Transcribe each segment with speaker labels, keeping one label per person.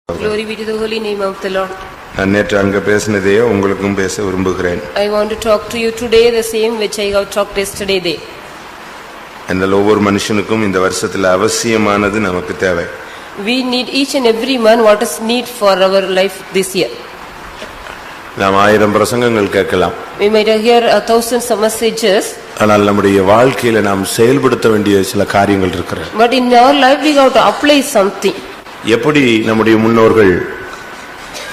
Speaker 1: Glory be to the holy name of the Lord.
Speaker 2: நான் நேற்று அங்க பேசினதையே உங்களுக்கும் பேச விரும்புகிறேன்.
Speaker 1: I want to talk to you today the same which I have talked yesterday day.
Speaker 2: அந்த ஒவ்வொரு மனுஷனுக்கும் இந்த வருஷத்துல அவசியமானது நமக்கு தேவை.
Speaker 1: We need each and every man what is need for our life this year.
Speaker 2: நாம் 1000 பிரசங்கங்கள் கேட்கலாம்.
Speaker 1: We might hear 1000 messages.
Speaker 2: ஆனால் நம்முடைய வாழ்க்கையில நாம் செயல்படுத்த வேண்டிய சில காரியங்கள் இருக்கிறது.
Speaker 1: But in our life we have to apply something.
Speaker 2: எப்படி நம்முடைய முன்னோர்கள்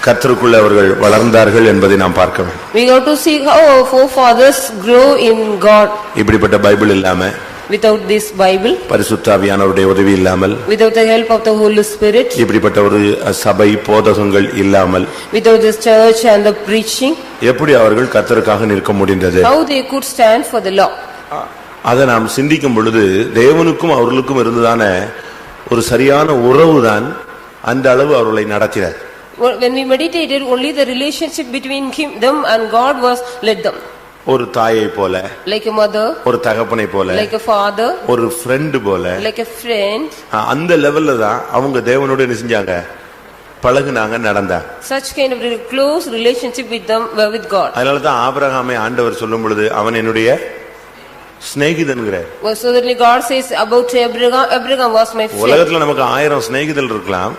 Speaker 2: கர்த்தருக்குள்ள அவர்கள் வளர்ந்தார்கள் என்பதை நாம் பார்க்க வேண்டும்.
Speaker 1: We have to see how our forefathers grow in God.
Speaker 2: இப்படிப்பட்ட பைபிள் இல்லாம,
Speaker 1: without this Bible,
Speaker 2: பரிசுத்த ஆவியானவருடைய உதவி இல்லாமல்,
Speaker 1: without the help of the Holy Spirit,
Speaker 2: இப்படிப்பட்ட ஒரு சபை போதகங்கள் இல்லாமல்,
Speaker 1: without this church and the preaching,
Speaker 2: எப்படி அவர்கள் கர்த்தருக்காக நிற்க முடிந்தது?
Speaker 1: how they could stand for the law?
Speaker 2: அதை நாம் சிந்திக்கும் பொழுது தேவனுக்கும் அவர்களுக்கும் இருந்ததான ஒரு சரியான உறவுதான் அந்த அளவு அவர்களை நடத்தினார்.
Speaker 1: When we meditated, only the relationship between them and God was led them.
Speaker 2: ஒரு தாயை போல,
Speaker 1: like a mother,
Speaker 2: ஒரு தகப்பனை போல,
Speaker 1: like a father,
Speaker 2: ஒரு friend போல,
Speaker 1: like a friend.
Speaker 2: அந்த லெவல்ல தான் அவங்க தேவனோடு என்ன செஞ்சாங்க? பழகுனாங்க, நடந்தாங்க.
Speaker 1: Such kind of close relationship with them with God.
Speaker 2: அதனால தான் ஆபிரகாமை ஆண்டவர் சொல்லும் பொழுது அவன் என்னுடைய ஸ்நேகிதன்ங்கறார்.
Speaker 1: So that God says about Abraham was my friend.
Speaker 2: உலகத்துல நமக்கு 1000 ஸ்நேகிதர்கள் இருக்கலாம்.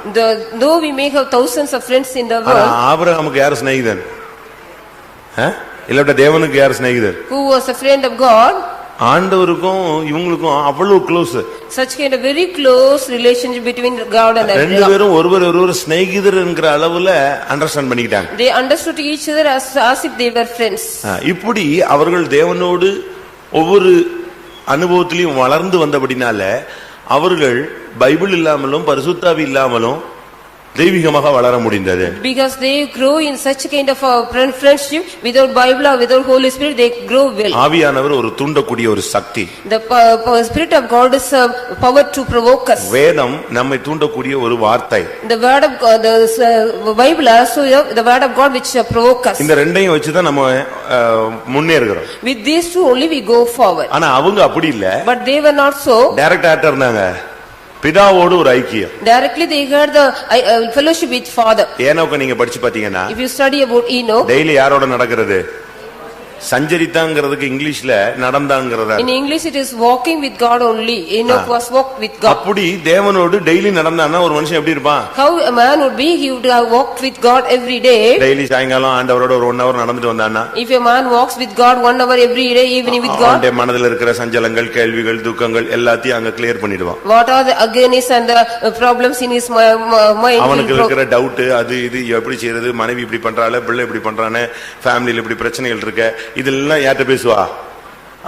Speaker 1: Though we may have thousands of friends in the world.
Speaker 2: ஆபிரகாமுக்கு யார் ஸ்நேகிதன்? இல்லட்ட தேவனுக்கு யார் ஸ்நேகிதர்?
Speaker 1: Who was a friend of God?
Speaker 2: ஆண்டவருக்கும் இவங்களுக்கும் அவ்வளவு close.
Speaker 1: Such kind of very close relationship between God and Abraham.
Speaker 2: ரெண்டு பேரும் ஒருவர் ஸ்நேகிதர் என்கிற அளவுல அண்டர்ஸ்டாண்ட் பண்ணிட்டாங்க.
Speaker 1: They understood each other as if they were friends.
Speaker 2: இப்படி அவர்கள் தேவனோடு ஒவ்வொரு அனுபவத்திலையும் வளர்ந்து வந்தபடினால அவர்கள் பைபிள் இல்லாமலும் பரிசுத்த ஆவி இல்லாமலும் தெய்வீகமாக வளர முடிந்தது.
Speaker 1: Because they grow in such kind of a friendship without Bible or without Holy Spirit, they grow well.
Speaker 2: ஆவியானவர் ஒரு தூண்டக்கூடிய ஒரு சக்தி.
Speaker 1: The Spirit of God is a power to provoke us.
Speaker 2: வேதம் நம்மை தூண்டக்கூடிய ஒரு வார்த்தை.
Speaker 1: The word of God, the Bible also the word of God which provoke us.
Speaker 2: இந்த ரெண்டையும் வச்சு தான் நம்ம முன்னேறுகிறோம்.
Speaker 1: With these two only we go forward.
Speaker 2: ஆனா அவங்க அப்படி இல்ல.
Speaker 1: But they were not so.
Speaker 2: Direct actor இருந்தாங்க. பிதாவோடு ஒரு ஐக்கியம்.
Speaker 1: Directly they had the fellowship with Father.
Speaker 2: ஏனோக்கு நீங்க படிச்சு பாத்தீங்கன்னா,
Speaker 1: if you study about Enoch,
Speaker 2: daily யாரோட நடக்கிறது? சஞ்சரித்தாங்கிறதுக்கு இங்கிலீஷ்ல நடந்தாங்கிறதா.
Speaker 1: in English it is walking with God only. Enoch was walked with God.
Speaker 2: அப்படி தேவனோடு டெய்லி நடந்தானா ஒரு மனுஷன் எப்படி இருப்பான்?
Speaker 1: How a man would be, he would have walked with God every day.
Speaker 2: Daily சாயங்காலம் ஆண்டவரோட ஒரு 1 hour நடந்துட்டு வந்தானா,
Speaker 1: if a man walks with God 1 hour every day evening with God,
Speaker 2: அவனுடைய மனதில இருக்கிற சஞ்சலங்கள், கேள்விகள், துக்கங்கள் எல்லாத்தையும் அங்க கிளியர் பண்ணிடுவான்.
Speaker 1: what are the agonies and the problems in his mind?
Speaker 2: அவனுக்கு இருக்கிற டவுட், அது இது எப்படி செய்யறது, மனைவி இப்படி பண்றாளே, பிள்ளை இப்படி பண்றானே, ஃபேமிலில இப்படி பிரச்சனைகள் இருக்கு, இதெல்லாம் யார்ட்ட பேசுவா?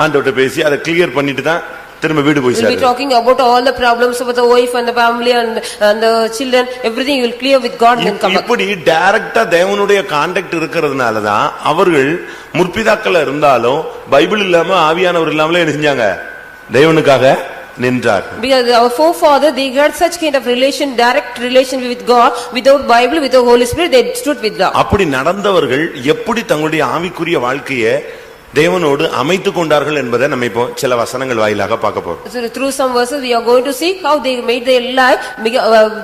Speaker 2: ஆண்டவர்ட்ட பேசி அதை கிளியர் பண்ணிட்டு தான் திரும்ப வீடு போய் சேருது.
Speaker 1: We'll be talking about all the problems of the wife and the family and the children, everything will clear with God and come back.
Speaker 2: இப்படி டைரக்டா தேவனுடைய கான்டாக்ட் இருக்கிறதுனால தான் அவர்கள் முற்பிதாக்கள் இருந்தாலும் பைபிள் இல்லாம ஆவியானவர் இல்லாமலே என்ன செஞ்சாங்க? தேவனுக்காக நின்றார்.
Speaker 1: Because our forefather they had such kind of relation, direct relation with God, without Bible, without Holy Spirit, they stood with God.
Speaker 2: அப்படி நடந்தவர்கள் எப்படி தங்களுடைய ஆவிக்குரிய வாழ்க்கையை தேவனோடு அமைத்துக் கொண்டார்கள் என்பதை நம்ம இப்போ சில வசனங்கள் வாயிலாக பார்க்க போறோம்.
Speaker 1: So through some verses we are going to see how they made their life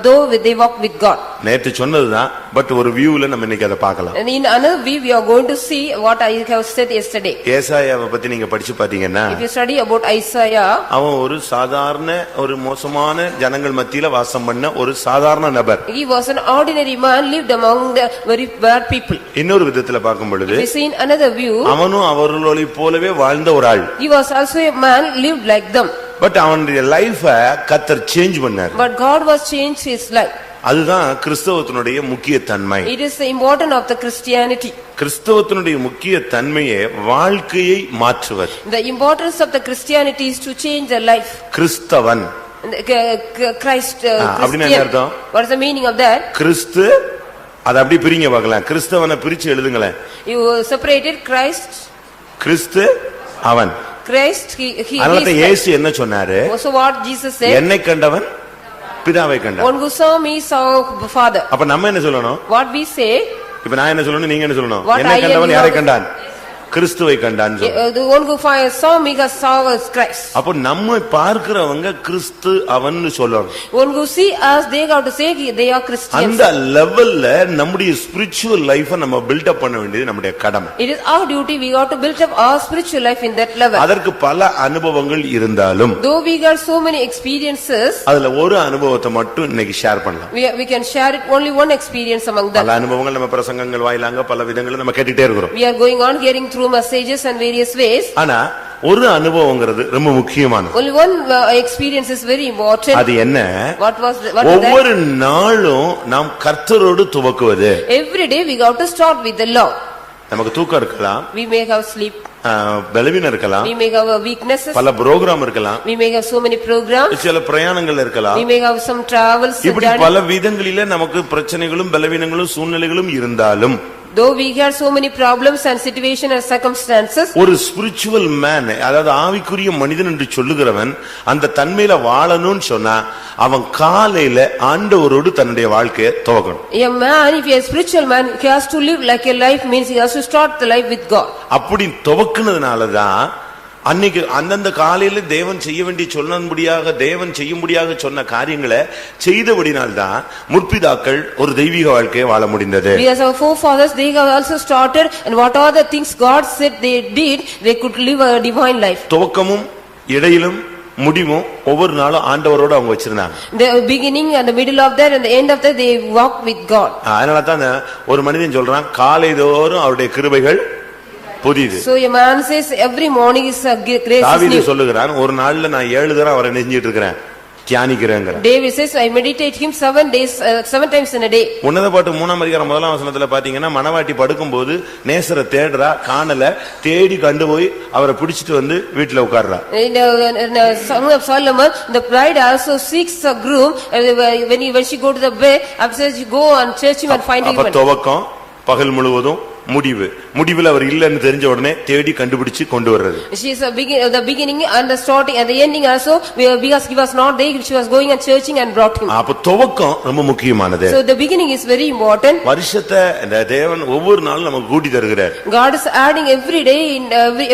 Speaker 1: though they walk with God.
Speaker 2: நேத்து சொன்னதுதான், பட் ஒரு வியூல நம்ம இன்னைக்கு அதை பார்க்கலாம்.
Speaker 1: And in another view we are going to see what I have said yesterday.
Speaker 2: ஏசாயாவை பத்தி நீங்க படிச்சு பாத்தீங்கன்னா,
Speaker 1: if you study about Isaiah,
Speaker 2: அவன் ஒரு சாதாரண ஒரு மோசமான ஜனங்கள் மத்தியில வாசம் பண்ண ஒரு சாதாரண நபர்.
Speaker 1: he was an ordinary man, lived among the very bad people.
Speaker 2: இன்னொரு விதத்துல பார்க்கும் பொழுது,
Speaker 1: if you see in another view,
Speaker 2: அவனும் அவர்களோட போலவே வாழ்ந்த ஒரு ஆள்.
Speaker 1: he was also a man, lived like them.
Speaker 2: But அவனுடைய லைஃப கர்த்தர் சேஞ்ச் பண்ணார்.
Speaker 1: but God was changed his life.
Speaker 2: அதுதான் கிறிஸ்தவத்தினுடைய முக்கிய தன்மை.
Speaker 1: it is the important of the Christianity.
Speaker 2: கிறிஸ்தவத்தினுடைய முக்கிய தன்மையே வாழ்க்கையை மாற்றுவது.
Speaker 1: the importance of the Christianity is to change the life.
Speaker 2: கிறிஸ்தவன்
Speaker 1: Christ,
Speaker 2: அப்படின்னா என்ன அர்த்தம்?
Speaker 1: what is the meaning of that?
Speaker 2: கிறிஸ்து, அத அப்படி பிரிங்க பார்க்கலாம். கிறிஸ்தவனை பிரிச்சு எழுதுங்களேன்.
Speaker 1: you separated Christ,
Speaker 2: கிறிஸ்து அவன்.
Speaker 1: Christ he
Speaker 2: அதனால இயேசு என்ன சொன்னாரு?
Speaker 1: so what Jesus said,
Speaker 2: என்னை கண்டவன் பிதாவை கண்டான்.
Speaker 1: one who saw me saw Father.
Speaker 2: அப்ப நம்ம என்ன சொல்லணும்?
Speaker 1: what we say,
Speaker 2: இப்ப நான் என்ன சொல்லணும், நீங்க என்ன சொல்லணும்?
Speaker 1: What
Speaker 2: என்னை
Speaker 1: I
Speaker 2: கண்டவன்
Speaker 1: and
Speaker 2: யாரை
Speaker 1: you
Speaker 2: கண்டான்? கிறிஸ்துவை கண்டான்.
Speaker 1: The one who saw me saw Christ.
Speaker 2: அப்ப நம்ம பார்க்கிறவங்க கிறிஸ்து அவன்னு சொல்லணும்.
Speaker 1: One who see us, they got to say they are Christians.
Speaker 2: அந்த லெவல்ல நம்முடைய ஸ்பிரிச்சுவல் லைஃபை நம்ம பில்ட் அப் பண்ண வேண்டியது நம்முடைய கடமை.
Speaker 1: It is our duty, we got to build up our spiritual life in that level.
Speaker 2: அதற்கு பல அனுபவங்கள் இருந்தாலும்
Speaker 1: Though we got so many experiences,
Speaker 2: அதுல ஒரு அனுபவத்தை மட்டும் இன்னைக்கு ஷேர் பண்ணலாம்.
Speaker 1: we can share it only one experience among them.
Speaker 2: பல அனுபவங்கள் நம்ம பிரசங்கங்கள் வாயிலாக பல விதங்களை நம்ம கேட்டுட்டே இருக்கிறோம்.
Speaker 1: We are going on hearing through messages and various ways.
Speaker 2: ஆனா ஒரு அனுபவங்கிறது ரொம்ப முக்கியமானது.
Speaker 1: Only one experience is very important.
Speaker 2: அது என்ன?
Speaker 1: What was
Speaker 2: ஒவ்வொரு நாளும் நாம் கர்த்தரோடு துவக்குவது.
Speaker 1: Every day we got to start with the Lord.
Speaker 2: நமக்கு தூக்கம் இருக்கலாம்,
Speaker 1: we may have sleep,
Speaker 2: பலவீனம் இருக்கலாம்,
Speaker 1: we may have weaknesses,
Speaker 2: பல புரோகிராம் இருக்கலாம்,
Speaker 1: we may have so many programs,
Speaker 2: சில பிரயாணங்கள் இருக்கலாம்,
Speaker 1: we may have some travels.
Speaker 2: இப்படி பல விதங்களிலே நமக்கு பிரச்சனைகளும் பலவீனங்களும் சூழ்நிலைகளும் இருந்தாலும்,
Speaker 1: though we have so many problems and situation and circumstances,
Speaker 2: ஒரு ஸ்பிரிச்சுவல் மேன், அதாவது ஆவிக்குரிய மனிதன் என்று சொல்லுகிறவன் அந்த தன்மையில வாழணும்னு சொன்னா அவன் காலையில ஆண்டவரோடு தன்னுடைய வாழ்க்கையை துவக்கணும்.
Speaker 1: A man, if he is a spiritual man, he has to live like a life, means he has to start the life with God.
Speaker 2: அப்படி துவக்குனதுனாலதான் அன்னைக்கு அந்தந்த காலையில தேவன் செய்ய வேண்டிய சொன்னபடியாக தேவன் செய்யும்படியாக சொன்ன காரியங்களை செய்தபடினால்தான் முற்பிதாக்கள் ஒரு தெய்வீக வாழ்க்கையை வாழ முடிந்தது.
Speaker 1: Because our forefathers, they have also started, and what are the things God said they did, they could live a divine life.
Speaker 2: துவக்கமும் இடையிலும் முடிவும் ஒவ்வொரு நாளும் ஆண்டவரோடு அவங்க வச்சிருந்தாங்க.
Speaker 1: The beginning and the middle of that and the end of that, they walk with God.
Speaker 2: அதனால தான் ஒரு மனிதன் சொல்றான், காலைதோறும் அவருடைய கிருபைகள் புதிது.
Speaker 1: So a man says every morning is a grace.
Speaker 2: தாவீது சொல்லுகிறான், ஒரு நாள்ல நான் 7 தடவை அவரை நெஞ்சிட்டு இருக்கிறேன், தியானிக்கிறேங்க.
Speaker 1: David says I meditate him 7 times in a day.
Speaker 2: உன்னத பாட்டு 3ஆம் அதிகாரம் 1ஆம் வசனத்துல பாத்தீங்கன்னா, மணவாட்டி படுக்கும்போது நேசரை தேடுறா, காணல, தேடி கண்டு போய் அவரை பிடிச்சிட்டு வந்து வீட்டுல உட்கார்றா.
Speaker 1: In Song of Solomon, the bride also seeks a groom, when she go to the bed, upstairs she go and search him and find him.
Speaker 2: அப்ப துவக்கம் பகல் முழுவதும், முடிவில் அவர் இல்லன்னு தெரிஞ்ச உடனே தேடி கண்டுபிடிச்சு கொண்டு வர்றது.
Speaker 1: She is the beginning and the starting and the ending also, because he was not there, she was going and searching and brought him.
Speaker 2: அப்ப துவக்கம் ரொம்ப முக்கியமானது.
Speaker 1: So the beginning is very important.
Speaker 2: வருஷத்தை இந்த தேவன் ஒவ்வொரு நாளும் நமக்கு கூட்டி தருகிறார்.
Speaker 1: God is adding every day in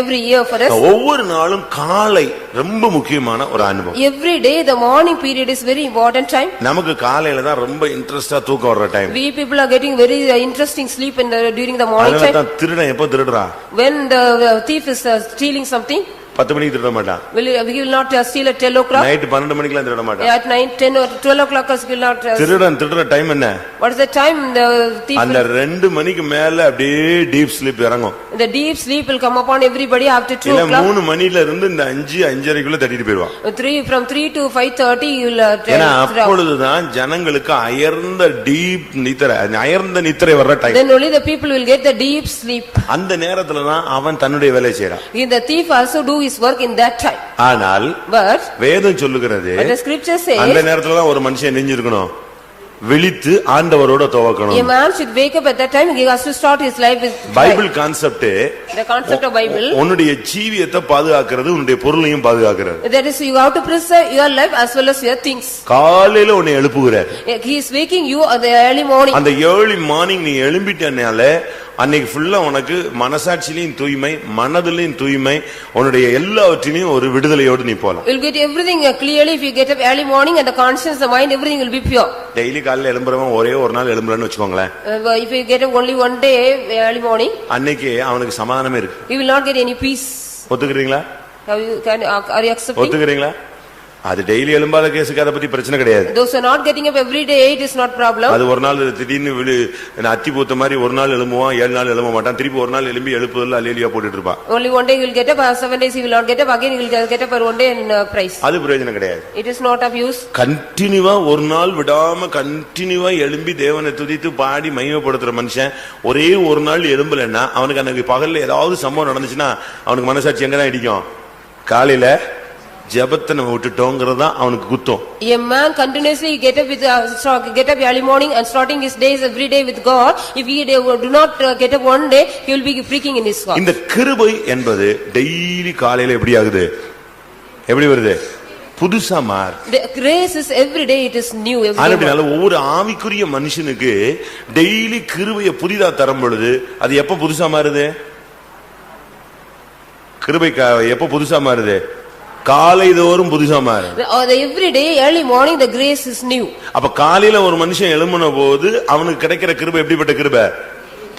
Speaker 1: every year for us.
Speaker 2: ஒவ்வொரு நாளும் காலை ரொம்ப முக்கியமான ஒரு அனுபவம்.
Speaker 1: Every day the morning period is very important time.
Speaker 2: நமக்கு காலையில தான் ரொம்ப இன்ட்ரெஸ்டா தூக்கம் வர்ற time.
Speaker 1: We people are getting very interesting sleep during the morning time.
Speaker 2: அதனால திருடன் எப்போ திருடுறான்?
Speaker 1: When the thief is stealing something,
Speaker 2: 10 மணிக்கு திருட மாட்டான்.
Speaker 1: we will not steal at 10 o'clock.
Speaker 2: Night 12 மணிக்குலாம் திருட மாட்டான்.
Speaker 1: At 9, 10 or 12 o'clock we will not.
Speaker 2: திருடுற டைம் என்ன?
Speaker 1: What is the time the thief?
Speaker 2: அந்த 2 மணிக்கு மேல அப்படியே டீப் ஸ்லீப் இறங்கும்.
Speaker 1: The deep sleep will come upon everybody after 2 o'clock.
Speaker 2: இல்ல 3 மணில இருந்து இந்த 5:30க்குள்ள தட்டிட்டு போயிடுவான்.
Speaker 1: From 3 to 5:30 you will.
Speaker 2: ஏன்னா அப்பொழுதுதான் ஜனங்களுக்கு அயர்ந்த டீப் நித்திரை, அயர்ந்த நித்திரை வர்ற time.
Speaker 1: Then only the people will get the deep sleep.
Speaker 2: அந்த நேரத்துல தான் அவன் தன்னுடைய வேலையை செய்றான்.
Speaker 1: The thief also do his work in that time.
Speaker 2: ஆனால் வேதம் சொல்லுகிறது,
Speaker 1: the scripture says,
Speaker 2: அந்த நேரத்துல தான் ஒரு மனுஷன் நெஞ்சிருக்கணும், விழித்து ஆண்டவரோட துவக்கணும்.
Speaker 1: A man should wake up at that time, he has to start his life with
Speaker 2: Bible concept,
Speaker 1: the concept of Bible.
Speaker 2: உன்னுடைய ஜீவியத்தை பாதுகாக்கிறது, உன்னுடைய பொருளையும் பாதுகாக்கிறது.
Speaker 1: That is, you have to preserve your life as well as your things.
Speaker 2: காலையில உன்னை எழுப்புகிறார்.
Speaker 1: He is waking you at the early morning.
Speaker 2: அந்த early morning நீ எழும்பிட்டனால அன்னைக்கு ஃபுல்லா உனக்கு மனசாட்சியிலும் தூய்மை, மனதிலும் தூய்மை, உன்னுடைய எல்லாவற்றிலும் ஒரு விடுதலையோடு நீ போலாம்.
Speaker 1: You will get everything clearly if you get up early morning, and the conscience, the mind, everything will be pure.
Speaker 2: Daily காலையில எழும்புறவன் ஒரே ஒரு நாள் எழும்புறன்னு வெச்சுக்கோங்களேன்.
Speaker 1: If you get up only one day early morning,
Speaker 2: அன்னைக்கு அவனுக்கு சமாதானமே இருக்கு.
Speaker 1: you will not get any peace.
Speaker 2: ஒத்துக்கிறீங்களா?
Speaker 1: Are you accepting?
Speaker 2: ஒத்துக்கிறீங்களா? அது டெய்லி எழும்பாத கேஸுக்கு அதை பத்தி பிரச்சனை கிடையாது.
Speaker 1: Those are not getting up every day, it is not problem.
Speaker 2: அது ஒரு நாள் திடீர்னு அத்தி பூத்த மாதிரி ஒரு நாள் எழும்புவான், 7 நாள் எழும்ப மாட்டான், திருப்பி ஒரு நாள் எழும்பி எழுப்புதல்ல அல்லேலியா போட்டுட்டு இருப்பான்.
Speaker 1: Only one day he will get up, 7 days he will not get up, again he will get up for one day and praise.
Speaker 2: அது பிரயோஜனம் கிடையாது.
Speaker 1: It is not of use.
Speaker 2: கண்டினியூவா ஒரு நாள் விடாம கண்டினியூவா எழும்பி தேவனை துதித்து பாடி மகிமைப்படுத்துற மனுஷன் ஒரே ஒரு நாள் எழும்பலன்னா அவனுக்கு அன்னைக்கு பகல்ல ஏதாவது சம்பவம் நடந்துச்சுன்னா அவனுக்கு மனசாட்சி எங்கதான் இடிக்கும்? காலையில ஜெபத்தை நம்ம விட்டுட்டோங்கிறது தான் அவனுக்கு குத்தம்.
Speaker 1: A man continuously get up early morning and starting his days every day with God. If he do not get up one day, he will be freaking in his heart.
Speaker 2: இந்த கிருபை என்பது டெய்லி காலையில எப்படி ஆகுது? எப்படி வருது? புதுசா மாறு.
Speaker 1: The grace is every day, it is new every day.
Speaker 2: அதனால ஒவ்வொரு ஆவிக்குரிய மனுஷனுக்கு டெய்லி கிருபையை புதிதா தரும் பொழுது அது எப்ப புதுசா மாறுது? கிருபை எப்ப புதுசா மாறுது? காலைதோறும் புதுசா மாறுது.
Speaker 1: Every day early morning the grace is new.
Speaker 2: அப்ப காலையில ஒரு மனுஷன் எழும்பின போது அவனுக்கு கிடைக்கிற கிருபை எப்படிப்பட்ட கிருபை?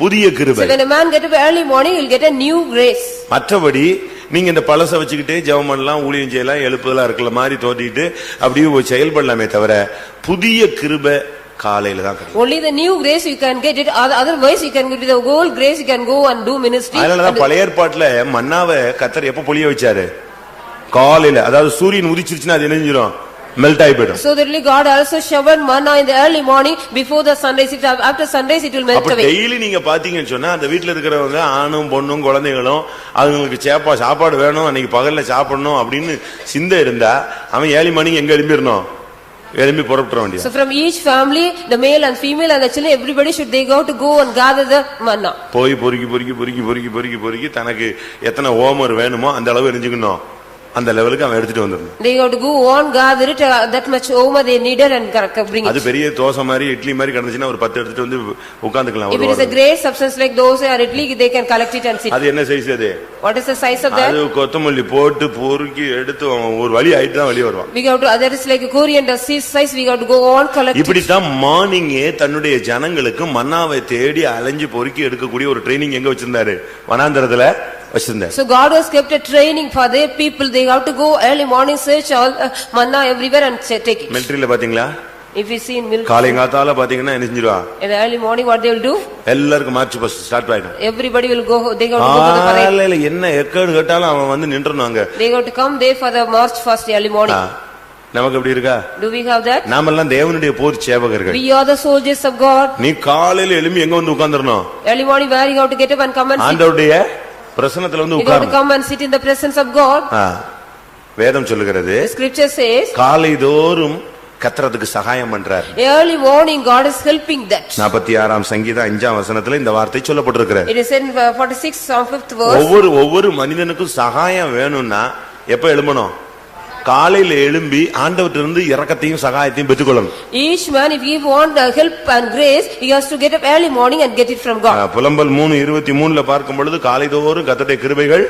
Speaker 2: புதிய கிருபை.
Speaker 1: So when a man get up early morning he'll get a new grace.
Speaker 2: மற்றபடி நீங்க இந்த பழச வச்சுக்கிட்டே ஜெபம் பண்ணலாம், ஊழியம் செய்யலாம், எழுப்புதலா இருக்கல மாதிரி தோட்டிட்டு அப்படியே செயல்படலாமே தவிர புதிய கிருபை காலையில தான் கிடைக்கும்.
Speaker 1: Only the new grace you can get it, otherwise you can get the old grace, you can go and do ministry.
Speaker 2: அதனாலதான் பழைய ஏற்பாட்டுல மன்னாவை கர்த்தர் எப்ப பொழிய வச்சாரு? காலையில. அதாவது சூரியன் உதிச்சிருச்சுன்னா அது என்ன செஞ்சிரும்? மெல்ட் ஆகி போயிடும்.
Speaker 1: So that God also showered manna in the early morning before the sunrise. After sunrise it will melt away.
Speaker 2: அப்ப டெய்லி நீங்க பாத்தீங்கன்னு சொன்னா அந்த வீட்ல இருக்கிறவங்க ஆணும் பொண்ணும் குழந்தைகளும் அவங்களுக்கு சாப்பாடு வேணும், அன்னைக்கு பகல்ல சாப்பிடணும் அப்படின்னு சிந்தை இருந்தா அவன் 7 மணிக்கு எங்க எழும்பிடணும்? எழும்பி புறப்பட வேண்டியது.
Speaker 1: So from each family the male and female and the children everybody should they go and gather the manna.
Speaker 2: போய் பொறுக்கி தனக்கு எத்தனை ஓமர் வேணுமோ அந்த அளவு எரிஞ்சுக்கணும். அந்த லெவலுக்கு அவன் எடுத்துட்டு வந்துடணும்.
Speaker 1: They got to go on gather it that much over they needed and bring it.
Speaker 2: அது பெரிய தோசை மாதிரி இட்லி மாதிரி கடந்துச்சுனா ஒரு 10 எடுத்துட்டு வந்து உட்கார்ந்துக்கலாம்.
Speaker 1: If it is a great substance like those or idli they can collect it and sit.
Speaker 2: அது என்ன size அது?
Speaker 1: What is the size of that?
Speaker 2: அது கொத்தமல்லி போட்டு பொறுக்கி எடுத்து ஒரு வழி ஆயிட்டு தான் வெளிய வருவான்.
Speaker 1: We got to that is like a coriander size we got to go on collect.
Speaker 2: இப்படி தான் மார்னிங்கே தன்னுடைய ஜனங்களுக்கு மன்னாவை தேடி அலைஞ்சு பொறுக்கி எடுக்க கூடிய ஒரு ட்ரெய்னிங் எங்க வச்சிருந்தாரு? வனாந்தரத்துல வச்சிருந்தார்.
Speaker 1: So God has kept a training for their people. They have to go early morning search all manna everywhere and take it.
Speaker 2: மிலிட்டரியில பாத்தீங்களா?
Speaker 1: If you see in military
Speaker 2: காலைங்காத்தால பாத்தீங்கன்னா என்ன செஞ்சிருவா?
Speaker 1: In the early morning what they will do?
Speaker 2: எல்லாருக்கும் March past start ஆயிடும்.
Speaker 1: Everybody will go, they got to go to the parade.
Speaker 2: காலையில என்ன எக்கேடு கேட்டாலும் அவன் வந்து நின்றனுவாங்க.
Speaker 1: They got to come there for the march first early morning.
Speaker 2: நமக்கு எப்படி இருக்கா?
Speaker 1: Do we have that?
Speaker 2: நாமெல்லாம் தேவனுடைய போர் சேவகர்கள்.
Speaker 1: We are the soldiers of God.
Speaker 2: நீ காலையில எழும்பி எங்க வந்து உட்கார்ந்திரணும்?
Speaker 1: Early morning where you have to get up and come and sit.
Speaker 2: ஆண்டவருடைய பிரசன்னத்துல வந்து
Speaker 1: You got to
Speaker 2: உட்கார்ந்து
Speaker 1: come and sit in the presence of God.
Speaker 2: வேதம் சொல்லுகிறது
Speaker 1: The scripture says
Speaker 2: காலைதோறும் கர்த்தருக்கு சகாயம் பண்றார்.
Speaker 1: early morning God is helping that.
Speaker 2: 46ஆம் சங்கீதம் 5ஆம் வசனத்துல இந்த வார்த்தை சொல்லப்பட்டிருக்கிறது.
Speaker 1: It is in 46 Psalm 5th verse.
Speaker 2: ஒவ்வொரு மனிதனுக்கும் சகாயம் வேணும்னா எப்ப எழும்பணும்? காலையில எழும்பி ஆண்டவரிடமிருந்து இரக்கத்தையும் சகாயத்தையும் பெற்றுக்கொள்ளணும்.
Speaker 1: Each man if he want help and grace he has to get up early morning and get it from God.
Speaker 2: புலம்பல் 3:23ல பார்க்கும் பொழுது காலைதோறும் கர்த்தருடைய கிருபைகள்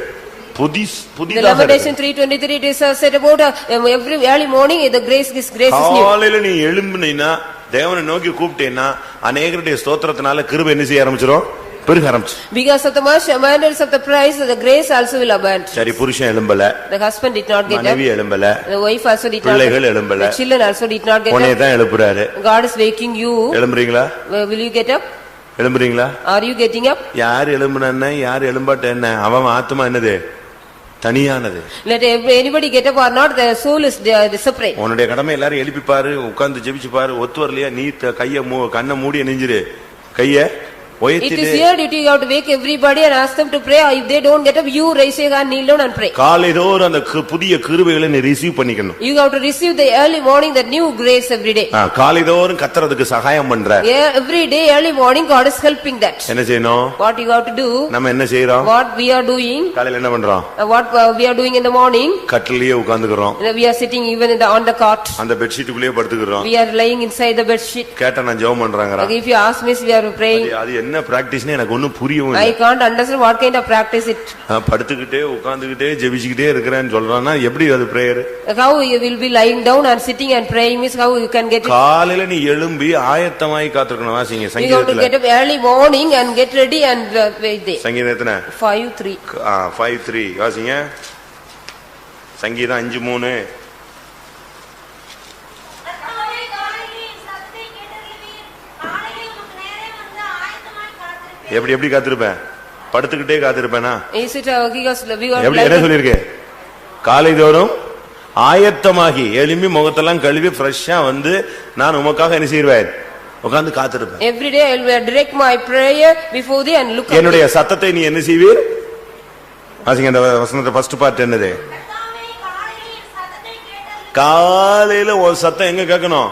Speaker 2: புதிதாக
Speaker 1: Lamentation 3:23 it is said about every early morning the grace is new.
Speaker 2: காலையில நீ எழும்பினா தேவனை நோக்கி கூப்பிட்டேன்னா அநேகருடைய ஸ்தோத்திரத்தினால கிருபை என்ன செய்ய ஆரம்பிச்சிரும்? பெருக ஆரம்பிச்சு.
Speaker 1: Because of the much abundance of the price the grace also will abound.
Speaker 2: சரி, புருஷன் எழும்பல,
Speaker 1: The husband did not get up.
Speaker 2: மனைவி எழும்பல,
Speaker 1: The wife also did not.
Speaker 2: பிள்ளைகள் எழும்பல,
Speaker 1: The children also did not get
Speaker 2: உன்னை
Speaker 1: up.
Speaker 2: தான் எழுப்புறாரு.
Speaker 1: God is waking you.
Speaker 2: எழும்புறீங்களா?
Speaker 1: Will you get up?
Speaker 2: எழும்புறீங்களா?
Speaker 1: Are you getting up?
Speaker 2: யார் எழும்புனா யார் எழும்பாட்ட என்ன? அவன் ஆத்மா என்னது? தனியானது.
Speaker 1: Let anybody get up or not the soul is separate.
Speaker 2: உன்னுடைய கடமை எல்லாரும் எழுப்பி பாரு, உட்கார்ந்து ஜெபிச்சு பாரு. ஒத்து வரலையா நீ கண்ணை மூடி நெஞ்சிரு, கைய
Speaker 1: It is your duty you have to wake everybody and ask them to pray. If they don't get up you raise your hand, kneel down and pray.
Speaker 2: காலைதோறும் அந்த புதிய கிருபைகளை நீ ரிசீவ் பண்ணிக்கணும்.
Speaker 1: You have to receive the early morning the new grace every day.
Speaker 2: காலைதோறும் கர்த்தருக்கு சகாயம் பண்றார்.
Speaker 1: Every day early morning God is helping that.
Speaker 2: என்ன செய்யணும்?
Speaker 1: What you have to do?
Speaker 2: நம்ம என்ன செய்றோம்?
Speaker 1: What we are doing?
Speaker 2: காலையில என்ன பண்றோம்?
Speaker 1: What we are doing in the morning?
Speaker 2: கட்டிலேயே உட்கார்ந்துக்கறோம்.
Speaker 1: We are sitting even on the cot.
Speaker 2: அந்த bed ஷீட்டுக்குள்ளேயே படுத்துக்கறோம்.
Speaker 1: We are laying inside the bed sheet.
Speaker 2: கேட்டா நான் ஜெபம் பண்றாங்கறா.
Speaker 1: If you ask me we are praying.
Speaker 2: அது என்ன பிராக்டீஸ்னே எனக்கு ஒண்ணும் புரியவும் இல்ல.
Speaker 1: I can't understand what kind of practice it.
Speaker 2: படுத்துக்கிட்டே உட்கார்ந்துக்கிட்டே ஜெபிச்சிட்டே இருக்கறேன்னு சொல்றானா எப்படி அது prayer?
Speaker 1: How you will be lying down and sitting and praying means how you can get it?
Speaker 2: காலையில நீ எழும்பி ஆயத்தமாய் காத்துக்கணும். வாசிங்க சங்கீதத்துல.
Speaker 1: You have to get up early morning and get ready and wait there.
Speaker 2: சங்கீதம் எத்தனை?
Speaker 1: 5:3.
Speaker 2: 5:3 வாசிங்க. சங்கீதம் 5:3. எப்படி காத்திருப்பேன்? படுத்துக்கிட்டே காத்திருப்பேனா? எப்படி என்ன சொல்லிருக்கு? காலைதோறும் ஆயத்தமாகி எழும்பி முகத்தெல்லாம் கழுவி ஃப்ரெஷ்ஷா வந்து நான் உமக்காக என்ன செய்வேன்? உட்கார்ந்து காத்திருப்பேன்.
Speaker 1: Every day I will direct my prayer before thee and look.
Speaker 2: என்னுடைய சத்தத்தை நீ என்ன செய்வீர்? வாசிங்க அந்த வசனத்தை ஃபர்ஸ்ட் பார்ட் என்னது? காலையில ஒரு சத்தம் எங்க கேட்கணும்?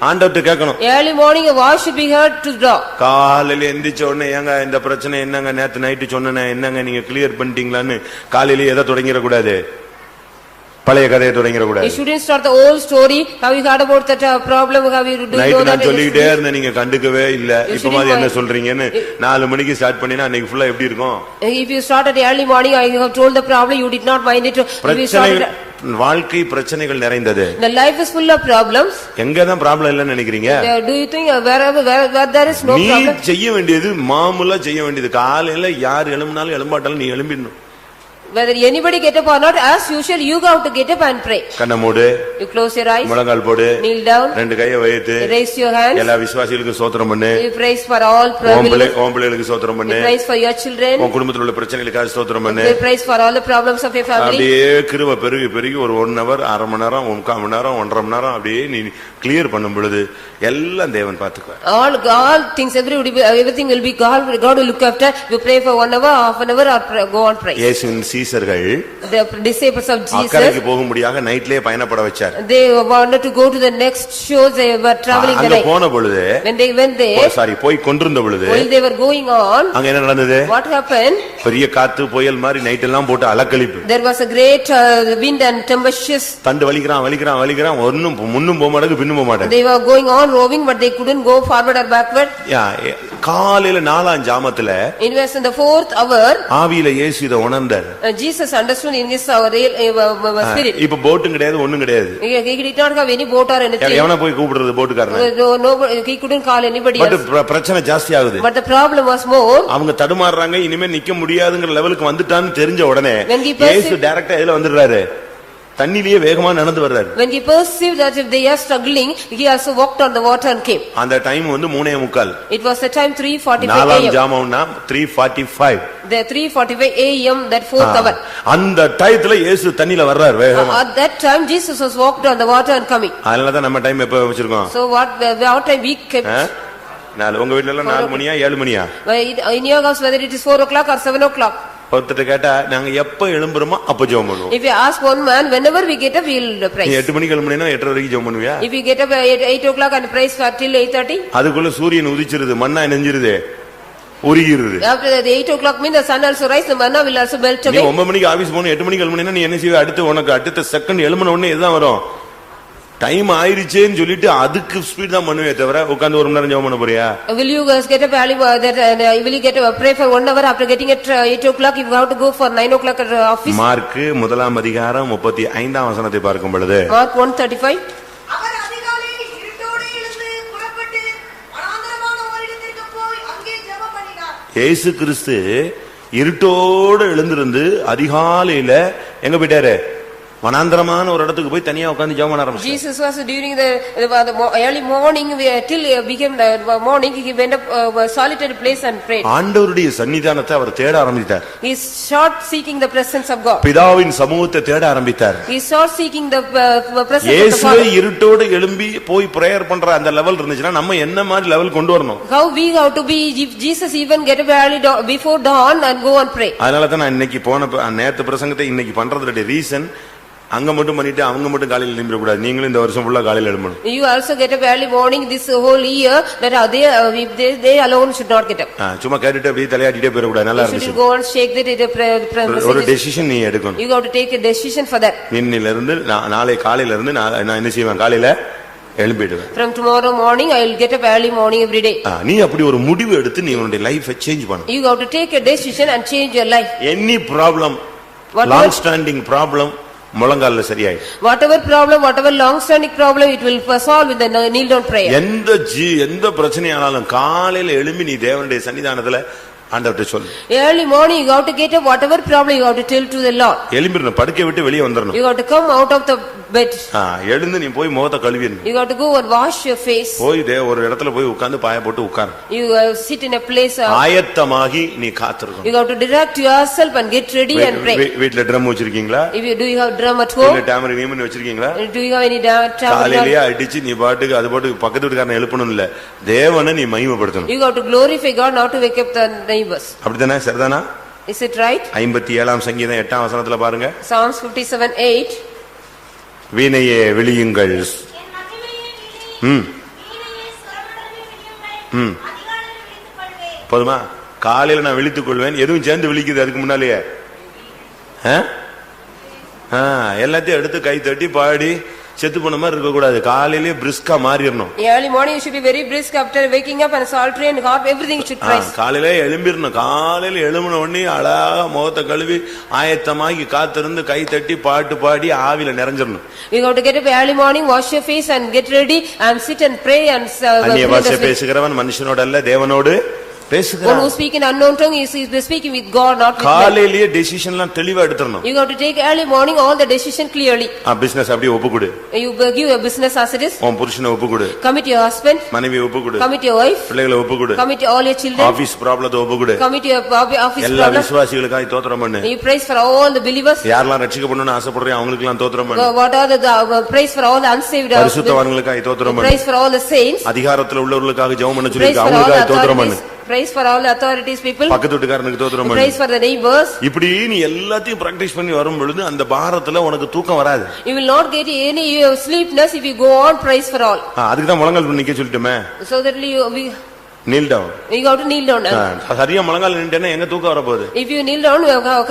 Speaker 2: ஆண்டவர்ட்ட கேட்கணும்.
Speaker 1: Early morning a voice should be heard to draw.
Speaker 2: காலையில எந்திரிச்ச உடனே ஏங்க இந்த பிரச்சனை என்னங்க நேத்து நைட்டு சொன்னேனே என்னங்க நீங்க கிளியர் பண்ணிட்டீங்களான்னு காலையில எதை தொடங்கிட கூடாது. பழைய கதையை தொடங்கிட கூடாது.
Speaker 1: You shouldn't start the old story, how you heard about that problem, how you do
Speaker 2: night
Speaker 1: know
Speaker 2: நான்
Speaker 1: that.
Speaker 2: சொல்லிட்டே இருந்தேன், நீங்க கண்டுக்கவே இல்ல. இப்ப மாதிரி என்ன சொல்றீங்கன்னு 4 மணிக்கு ஸ்டார்ட் பண்ணினா அன்னைக்கு ஃபுல்லா எப்படி இருக்கும்?
Speaker 1: If you started early morning, I have told the problem, you did not mind it. If you started,
Speaker 2: வாழ்க்கை பிரச்சனைகள் நிறைந்தது.
Speaker 1: the life is full of problems.
Speaker 2: எங்கதான் ப்ராப்ளம் இல்லன்னு நினைக்கிறீங்க?
Speaker 1: Do you think where there is no problem?
Speaker 2: நீ செய்ய வேண்டியது மாமூலா செய்ய வேண்டியது. காலையில யார் எழும்பினாலும் எழும்பாட்டாலும் நீ எழும்பிடணும்.
Speaker 1: Whether anybody get up or not, as usual, you have to get up and pray.
Speaker 2: கண்ணை மூடு.
Speaker 1: You close your eyes.
Speaker 2: முழங்கால் போடு.
Speaker 1: Kneel down.
Speaker 2: ரெண்டு கையை வைத்து.
Speaker 1: Raise your hands.
Speaker 2: எல்லா விசுவாசிகளுக்கும் ஸ்தோத்திரம் பண்ணு.
Speaker 1: You praise for all
Speaker 2: believers. ஓம்பளைகளுக்கு ஸ்தோத்திரம் பண்ணு.
Speaker 1: You praise for your children.
Speaker 2: உன் குடும்பத்துல உள்ள பிரச்சனைகளுக்காக ஸ்தோத்திரம் பண்ணு.
Speaker 1: You praise for all the problems of your family.
Speaker 2: அப்படியே கிருபை பெருகி பெருகி ஒரு 1 hour, அரை மணி நேரம், 1/4 மணி நேரம், 1.5 மணி நேரம் அப்படியே நீ கிளியர் பண்ணும் பொழுது எல்லாம் தேவன் பாத்துக்குவார்.
Speaker 1: All things, everything will be God will look after. You pray for 1 hour, half an hour, or go on pray.
Speaker 2: இயேசுவின் சீஷர்கள்
Speaker 1: The disciples of Jesus,
Speaker 2: அக்கறைக்கு போகும்படியாக நைட்லயே பயணப்பட வச்சார்.
Speaker 1: they wanted to go to the next show. They were traveling the
Speaker 2: அங்க
Speaker 1: night.
Speaker 2: போன பொழுது
Speaker 1: When they went there,
Speaker 2: போய் கொண்டிருந்த பொழுது
Speaker 1: while they were going on,
Speaker 2: அங்க என்ன நடந்தது?
Speaker 1: what happened?
Speaker 2: பெரிய காத்து புயல் மாதிரி நைட் எல்லாம் போட்டு அலக்கழிப்பு.
Speaker 1: There was a great wind and tempestuous.
Speaker 2: தண்டு வலிக்கிறான் ஒண்ணும் முன்னும் போக மாட்டேங்குது பின்னும் போக மாட்டேங்குது.
Speaker 1: They were going on rowing, but they couldn't go forward or backward.
Speaker 2: காலையில 4ஆம் ஜாமத்துல
Speaker 1: In the 4th hour,
Speaker 2: ஆவியில இயேசு இத உணர்ந்தார்.
Speaker 1: Jesus understood in his spirit.
Speaker 2: இப்ப போட்டும் கிடையாது ஒண்ணும் கிடையாது.
Speaker 1: He did not have any boat or anything.
Speaker 2: எவனா போய் கூப்பிடுறது போட்டுக்காரன?
Speaker 1: No, he couldn't call anybody else.
Speaker 2: But பிரச்சனை ஜாஸ்தி ஆகுது.
Speaker 1: But the problem was more.
Speaker 2: அவங்க தடுமாறுறாங்க, இனிமே நிக்க முடியாதுங்கிற லெவலுக்கு வந்துட்டான்னு தெரிஞ்ச உடனே இயேசு டைரக்டா இதுல வந்துடுறாரு. தண்ணிலேயே வேகமா நடந்து வர்றாரு.
Speaker 1: When he perceived that if they are struggling, he also walked on the water and came.
Speaker 2: அந்த டைம் வந்து 3:45.
Speaker 1: It was the time 3:45
Speaker 2: 4ஆம்
Speaker 1: AM.
Speaker 2: ஜாமம்னா 3:45.
Speaker 1: The 3:45 AM, that 4th hour.
Speaker 2: அந்த டைத்துல இயேசு தண்ணில வர்றாரு வேகமா.
Speaker 1: At that time Jesus was walked on the water and coming.
Speaker 2: அதனால தான் நம்ம டைம் எப்ப வச்சிருக்கோம்?
Speaker 1: So what time we kept?
Speaker 2: உங்க வீட்ல எல்லாம் 4 மணியா 7 மணியா?
Speaker 1: In your house, whether it is 4 o'clock or 7 o'clock.
Speaker 2: ஒருத்தட்ட கேட்டா நாங்க எப்ப எழும்புறோமோ அப்ப ஜெபம் பண்ணுவோம்.
Speaker 1: If you ask one man, whenever we get up, we will pray.
Speaker 2: நீ 8 மணிக்கு எழும்புனீனா 8:30 வரைக்கும் ஜெபம் பண்ணுவியா?
Speaker 1: If you get up at 8 o'clock and pray till 8:30.
Speaker 2: அதுக்குள்ள சூரியன் உதிச்சிருது, மண்ணா நெஞ்சிருது, உருகிருது.
Speaker 1: After the 8 o'clock mean the sun also rise, the manna will also melt away.
Speaker 2: நீ 9 மணிக்கு ஆபீஸ் போன 8 மணிக்கு எழும்புனீனா நீ என்ன செய்வே? அடுத்த செகண்ட் எழும்புன உடனே இதுதான் வரும். டைம் ஆயிருச்சேன்னு சொல்லிட்டு அதுக்கு ஸ்பீட் தான் பண்ணுவே தவிர உட்கார்ந்து 1 மணி நேரம் ஜெபம் பண்ண போறியா?
Speaker 1: Will you guys get up early will you get up pray for 1 hour after getting at 8 o'clock if you have to go for 9 o'clock at office?
Speaker 2: Mark 1ஆம் அதிகாரம் 35ஆம் வசனத்தை பார்க்கும் பொழுது
Speaker 1: Mark 1:35.
Speaker 3: அவர் அதிகாலையில் இருட்டோடு எழுந்து புறப்பட்டு வனாந்தரமான ஓரிடத்திற்கு போய் அங்கே ஜெபம் பண்ணினார்.
Speaker 2: இயேசு கிறிஸ்து இருட்டோடு எழுந்திருந்து அதிகாலையில எங்க போயிட்டாரு? வனாந்தரமான ஒரு இடத்துக்கு போய் தனியா உட்கார்ந்து ஜெபம் பண்ண ஆரம்பிச்சார்.
Speaker 1: Jesus was during the early morning till became the morning, he went up a solitary place and prayed.
Speaker 2: ஆண்டவருடைய சன்னிதானத்தை அவர் தேட ஆரம்பித்தார்.
Speaker 1: He started seeking the presence of God.
Speaker 2: பிதாவின் சமூகத்தை தேட ஆரம்பித்தார்.
Speaker 1: He started seeking the presence of the
Speaker 2: இயேசுவே
Speaker 1: Father.
Speaker 2: இருட்டோடு எழும்பி போய் பிரேயர் பண்ற அந்த லெவல் இருந்துச்சுன்னா நம்ம என்ன மாதிரி லெவல் கொண்டு வரணும்?
Speaker 1: How we have to be if Jesus even get up early before dawn and go and pray.
Speaker 2: அதனால தான் நான் இன்னைக்கு நேத்து பிரசங்கத்தை இன்னைக்கு பண்றதுடைய ரீசன் அங்க மட்டும் பண்ணிட்டு அவங்க மட்டும் காலையில எழும்பிட கூடாது. நீங்களும் இந்த வருஷம் ஃபுல்லா காலையில எழும்பணும்.
Speaker 1: You also get up early morning this whole year, that they alone should not get up.
Speaker 2: சும்மா கேட்டுட்டு அப்படியே தலையாட்டிட்டே போயிட கூடாது. நல்லா
Speaker 1: You should
Speaker 2: இருந்துச்சு.
Speaker 1: go and shake that
Speaker 2: ஒரு டெசிஷன் நீ எடுக்கணும்.
Speaker 1: You have to take a decision for that.
Speaker 2: இன்னில இருந்து நாளை காலையில இருந்து நான் என்ன செய்வேன்? காலையில எழும்பிடுவேன்.
Speaker 1: From tomorrow morning I will get up early morning every day.
Speaker 2: நீ அப்படி ஒரு முடிவு எடுத்து நீ உன்னுடைய லைஃபை சேஞ்ச் பண்ணு.
Speaker 1: You have to take a decision and change your life.
Speaker 2: Any problem, long standing problem முழங்கால்ல சரியாயிடும்.
Speaker 1: Whatever problem, whatever long standing problem, it will solve with the kneel down prayer.
Speaker 2: எந்த பிரச்சனையானாலும் காலையில எழும்பி நீ தேவனுடைய சன்னிதானத்துல ஆண்டவர்ட்ட சொல்லு.
Speaker 1: Early morning you have to get up, whatever problem you have to tell to the Lord.
Speaker 2: எழும்பிரணும், படுக்கை விட்டு வெளியே வந்துறணும்.
Speaker 1: You have to come out of the bed.
Speaker 2: எழுந்து நீ போய் முகத்தை கழுவிடணும்.
Speaker 1: You have to go and wash your face.
Speaker 2: போய் ஒரு இடத்துல போய் உட்கார்ந்து பாய போட்டு உட்கார்.
Speaker 1: You sit in a place.
Speaker 2: ஆயத்தமாகி நீ காத்திருக்கணும்.
Speaker 1: You have to direct yourself and get ready and pray.
Speaker 2: வீட்ல ட்ரம் வச்சிருக்கீங்களா?
Speaker 1: Do you have drum at home?
Speaker 2: இல்ல டாமரி நீமன் வச்சிருக்கீங்களா?
Speaker 1: Do you have any tambourine?
Speaker 2: காலையிலே அடிச்சு நீ பாட்டுக்கு அது பாட்டுக்கு பக்கத்து வீட்டுக்காரனை எழுப்பணும் இல்ல, தேவனை நீ மகிமைப்படுத்தணும்.
Speaker 1: You have to glorify God, not to wake up the neighbors.
Speaker 2: அப்படிதானே? சரிதானா?
Speaker 1: Is it right?
Speaker 2: 57ஆம் சங்கீதம் 8ஆம் வசனத்துல பாருங்க.
Speaker 1: Psalms 57:8.
Speaker 2: வீணையே விழியுங்கள். போதுமா? காலையில நான் விழித்துக் கொள்வேன். எதுவும் சேர்ந்து விழிக்குது அதுக்கு முன்னாலேயே? எல்லாத்தையும் எடுத்து கை தட்டி பாடி செத்து போன மாதிரி இருக்க கூடாது. காலையிலேயே பிரிஸ்கா மாறிடணும்.
Speaker 1: Early morning you should be very brisk after waking up and psaltery and harp, everything should praise.
Speaker 2: காலையிலே எழும்பிடணும். காலையில எழும்பின உடனே அழகா முகத்தை கழுவி ஆயத்தமாகி காத்திருந்து கை தட்டி பாட்டு பாடி ஆவில நிறைஞ்சிடணும்.
Speaker 1: You got to get up early morning, wash your face and get ready and sit and pray and
Speaker 2: அந்நிய பாஷை பேசுகிறவன் மனுஷனோட அல்ல தேவனோடு பேசுகிறான்.
Speaker 1: One who speak in unknown tongue is speaking with God, not with man.
Speaker 2: காலையிலேயே டெசிஷன்லாம் தெளிவா எடுத்துறணும்.
Speaker 1: You got to take early morning all the decision clearly.
Speaker 2: Business அப்படியே ஒப்புக்குடு.
Speaker 1: You give your business as it is.
Speaker 2: உன் புருஷனை ஒப்புக்குடு.
Speaker 1: Commit your husband.
Speaker 2: மனைவி ஒப்புக்குடு.
Speaker 1: Commit your wife.
Speaker 2: பிள்ளைகளை ஒப்புக்குடு.
Speaker 1: Commit all your children.
Speaker 2: Office ப்ராப்ளத்தை ஒப்புக்குடு.
Speaker 1: Commit your office
Speaker 2: எல்லா
Speaker 1: problem.
Speaker 2: விசுவாசிகளுக்காக ஸ்தோத்திரம் பண்ணு.
Speaker 1: You praise for all the believers.
Speaker 2: யாரெல்லாம் ரட்சிக்கப்படணும்னு ஆசைப்படுறீங்க அவங்களுக்கு எல்லாம் ஸ்தோத்திரம் பண்ணு.
Speaker 1: What are the praise for all the unsaved?
Speaker 2: பரிசுத்தவான்களுக்காக ஸ்தோத்திரம் பண்ணு.
Speaker 1: Praise for all the saints.
Speaker 2: அதிகாரத்துல உள்ளவர்களுக்காக ஜெபம் பண்ண
Speaker 1: Praise
Speaker 2: சொல்லிருக்க
Speaker 1: for all the
Speaker 2: அவங்களுக்காக ஸ்தோத்திரம் பண்ணு.
Speaker 1: authorities. Praise for all the authorities people.
Speaker 2: பக்கத்து வீட்டுக்காரனுக்கு ஸ்தோத்திரம் பண்ணு.
Speaker 1: Praise for the neighbors.
Speaker 2: இப்படி நீ எல்லாத்தையும் பிராக்டீஸ் பண்ணி வரும் பொழுது அந்த பாரத்துல உனக்கு தூக்கம் வராது.
Speaker 1: You will not get any sleepness if you go on praise for all.
Speaker 2: அதுக்கு தான் முழங்கால் நிக்க சொல்லிட்டோமே.
Speaker 1: So that we
Speaker 2: kneel down.
Speaker 1: You got to kneel down.
Speaker 2: சரியா முழங்கால் நின்னுட்டேனா எங்க தூக்கம் வர போகுது?
Speaker 1: If you kneel down,